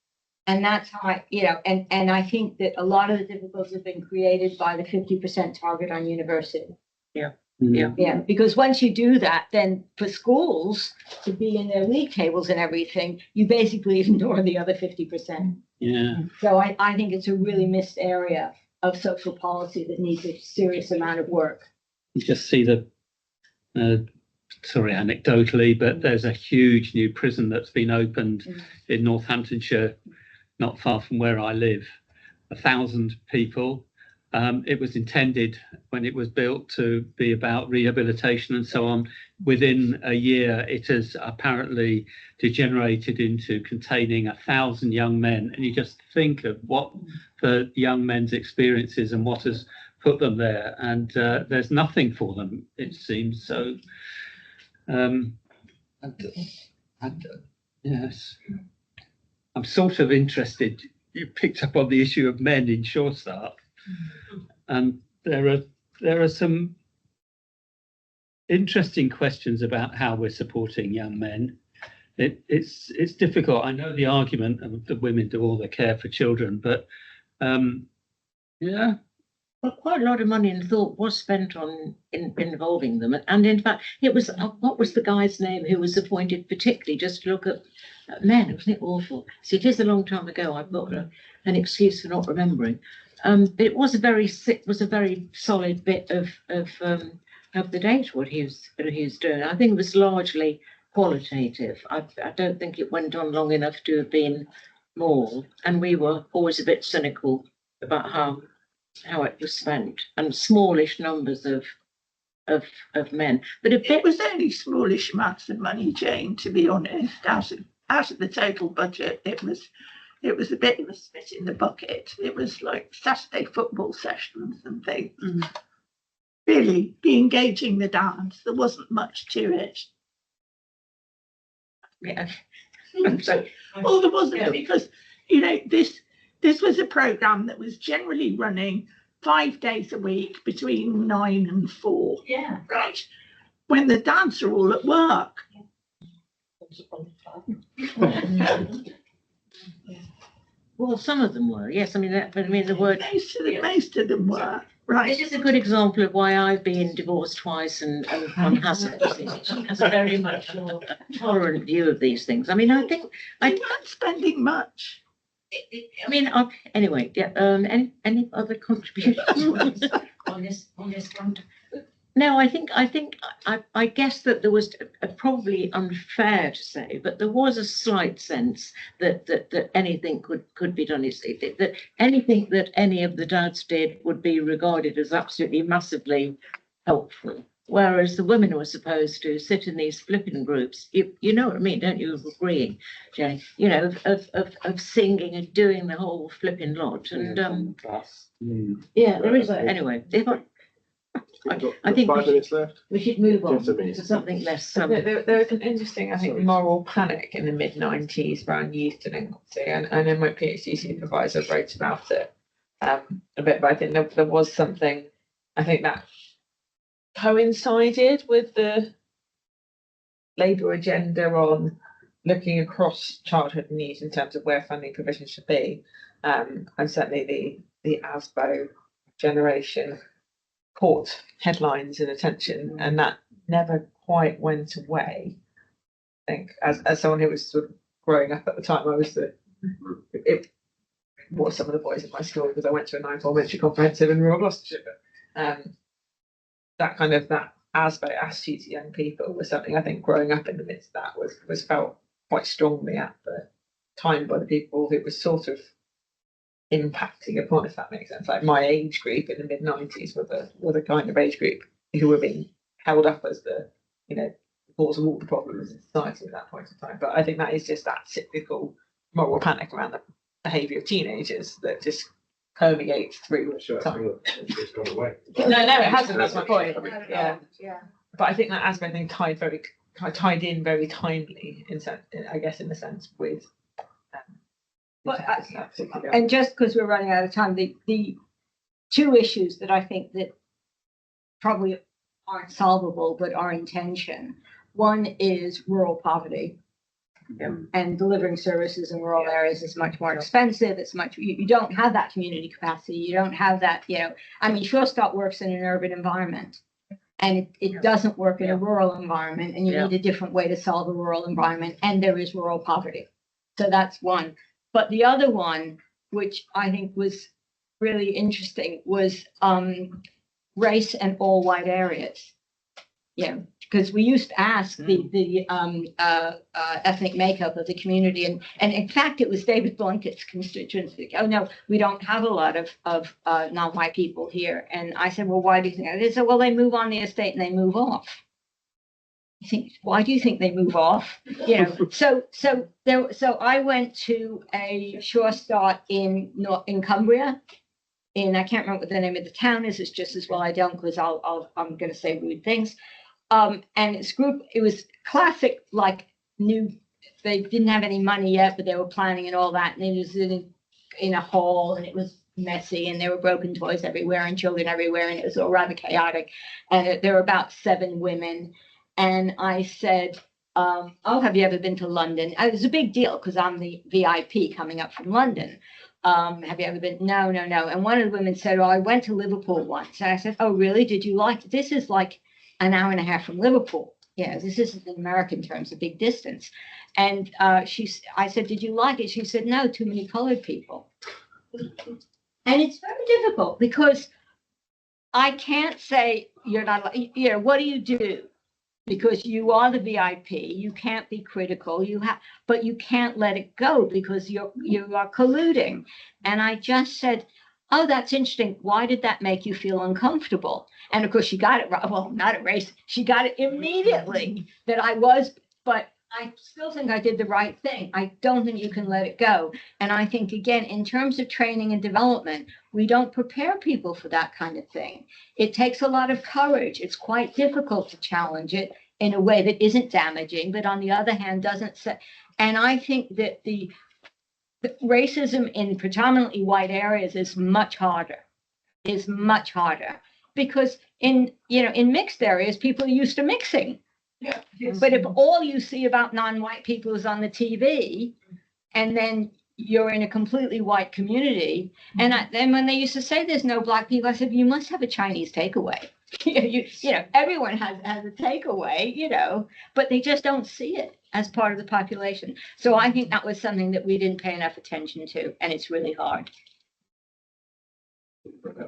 And that's how I, you know, and I think that a lot of the difficulties have been created by the 50% target on university. Yeah, because once you do that, then for schools to be in their league tables and everything, you basically ignore the other 50%. Yeah. So I think it's a really missed area of social policy that needs a serious amount of work. You just see the, sorry, anecdotally, but there's a huge new prison that's been opened in Northamptonshire, not far from where I live. 1,000 people. It was intended when it was built to be about rehabilitation and so on. Within a year, it has apparently degenerated into containing 1,000 young men. And you just think of what the young men's experiences and what has put them there. And there's nothing for them, it seems. So, yes, I'm sort of interested. You picked up on the issue of men in Sure Start. And there are some interesting questions about how we're supporting young men. It's difficult. I know the argument of the women do all the care for children, but yeah. Well, quite a lot of money and thought was spent on involving them, and in fact, it was what was the guy's name who was appointed particularly just to look at men? Wasn't it awful? See, it is a long time ago. I've got an excuse for not remembering. But it was a very solid bit of the data what he was doing. I think it was largely qualitative. I don't think it went on long enough to have been more. And we were always a bit cynical about how it was spent, and smallish numbers of men. But it was only smallish amounts of money, Jane, to be honest. Out of the total budget, it was a bit of a spit in the bucket. It was like Saturday football sessions and things. Really, be engaging the dads. There wasn't much to it. Yeah. Well, there wasn't, because, you know, this was a programme that was generally running 5 days a week between 9 and 4. Yeah. Right. When the dads are all at work. Well, some of them were, yes. I mean, the word. Most of them were. Right. This is a good example of why I've been divorced twice and one hasn't. She has a very much more tolerant view of these things. I mean, I think they weren't spending much. I mean, anyway, yeah. Any other contributions on this front? No, I guess that there was probably unfair to say, but there was a slight sense that anything could be done. That anything that any of the dads did would be regarded as absolutely massively helpful, whereas the women were supposed to sit in these flipping groups. You know what I mean, don't you? Agreeing, Jenny? You know, of singing and doing the whole flipping lot, and yeah, there is. Anyway, I think 5 minutes left. We should move on to something less. There was an interesting, I think, moral panic in the mid-90s around youth delinquency, and I know my PhD supervisor wrote about it a bit, but I think there was something, I think, that coincided with the Labour agenda on looking across childhood and youth in terms of where funding provision should be, and certainly the ASBO generation caught headlines and attention, and that never quite went away. I think as someone who was sort of growing up at the time, I was it was some of the boys at my school, because I went to a 9 elementary comprehensive in rural Gloucestershire. That kind of that attitude to young people was something I think growing up in the midst of that was felt quite strongly at the time by the people who was sort of impacting upon, if that makes sense. Like my age group in the mid-90s were the kind of age group who were being held up as the, you know, cause of all the problems in society at that point in time. But I think that is just that cyclical moral panic around the behaviour of teenagers that just permeates through time. It's gone away. No, it hasn't. That's my point. Yeah. But I think that aspect thing tied in very timely in the sense with. And just because we're running out of time, the two issues that I think that probably aren't solvable but are in tension. One is rural poverty. And delivering services in rural areas is much more expensive. It's much, you don't have that community capacity. You don't have that, you know, I mean, Sure Start works in an urban environment, and it doesn't work in a rural environment, and you need a different way to solve a rural environment, and there is rural poverty. So that's one. But the other one, which I think was really interesting, was race and all white areas. Yeah, because we used to ask the ethnic makeup of the community, and in fact it was David Blunkett's constituency. Oh no, we don't have a lot of non-white people here. And I said, well, why do you think that? They said, well, they move on the estate and they move off. I think, why do you think they move off? You know, so I went to a Sure Start in Cumbria. I can't remember what the name of the town is. It's just as well I don't, because I'm going to say rude things. And it was classic, like they didn't have any money yet, but they were planning and all that. And it was in a hall, and it was messy, and there were broken toys everywhere and children everywhere, and it was all rather chaotic. And there were about 7 women. And I said, oh, have you ever been to London? It was a big deal because I'm the VIP coming up from London. Have you ever been? No. And one of the women said, oh, I went to Liverpool once. And I said, oh, really? Did you like it? This is like an hour and a half from Liverpool. Yeah, this isn't in American terms a big distance. And I said, did you like it? She said, no, too many colored people. And it's very difficult because I can't say you're not, you know, what do you do? Because you are the VIP, you can't be critical. But you can't let it go because you are colluding. And I just said, oh, that's interesting. Why did that make you feel uncomfortable? And of course, she got it right. Well, not erased. She got it immediately that I was, but I still think I did the right thing. I don't think you can let it go. And I think, again, in terms of training and development, we don't prepare people for that kind of thing. It takes a lot of courage. It's quite difficult to challenge it in a way that isn't damaging, but on the other hand, doesn't say. And I think that the racism in predominantly white areas is much harder, because in mixed areas, people are used to mixing. Yeah. But if all you see about non-white people is on the TV, and then you're in a completely white community, and then when they used to say there's no black people, I said, you must have a Chinese takeaway. you know, everyone has a takeaway, you know, but they just don't see it as part of the population. So I think that was something that we didn't pay enough attention to, and it's really hard.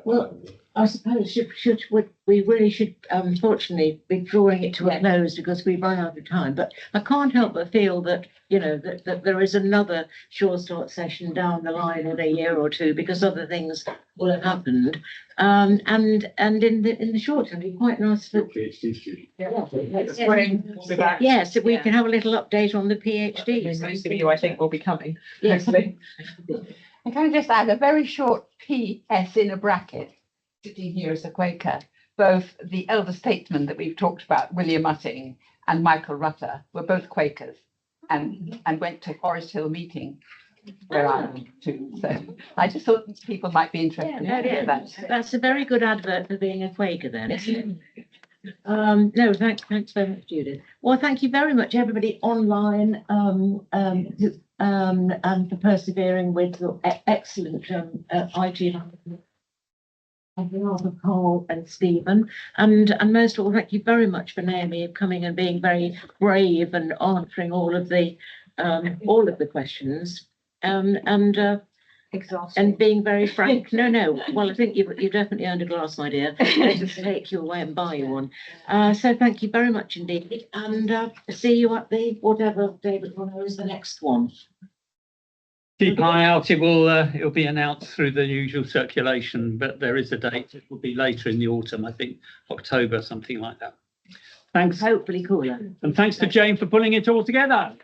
Well, I suppose we really should, unfortunately, be drawing it to a close because we've run out of time. But I can't help but feel that, you know, that there is another Sure Start session down the line in a year or two because other things will have happened. And in the short term, it'd be quite nice for yes, if we can have a little update on the PhD. Most of you, I think, will be coming. Yes. Hopefully. And can I just add a very short PS in a bracket, sitting here as a Quaker? Both the elder statesmen that we've talked about, William Utting and Michael Rutter, were both Quakers and went to Forest Hill meeting where I am too. So I just thought people might be interested to hear that. That's a very good advert for being a Quaker then, isn't it? No, thanks very much, Judith. Well, thank you very much, everybody online, and for persevering with the excellent IT on behalf of Carl and Stephen, and most of all, thank you very much for Naomi coming and being very brave and answering all of the questions, and being very frank. No. Well, I think you definitely earned a glass, my dear. Let's take you away and buy you one. So thank you very much indeed, and see you at the whatever David is the next one. Keep an eye out. It'll be announced through the usual circulation, but there is a date. It will be later in the autumn, I think October, something like that. Thanks. Hopefully cooler. And thanks to Jane for pulling it all together.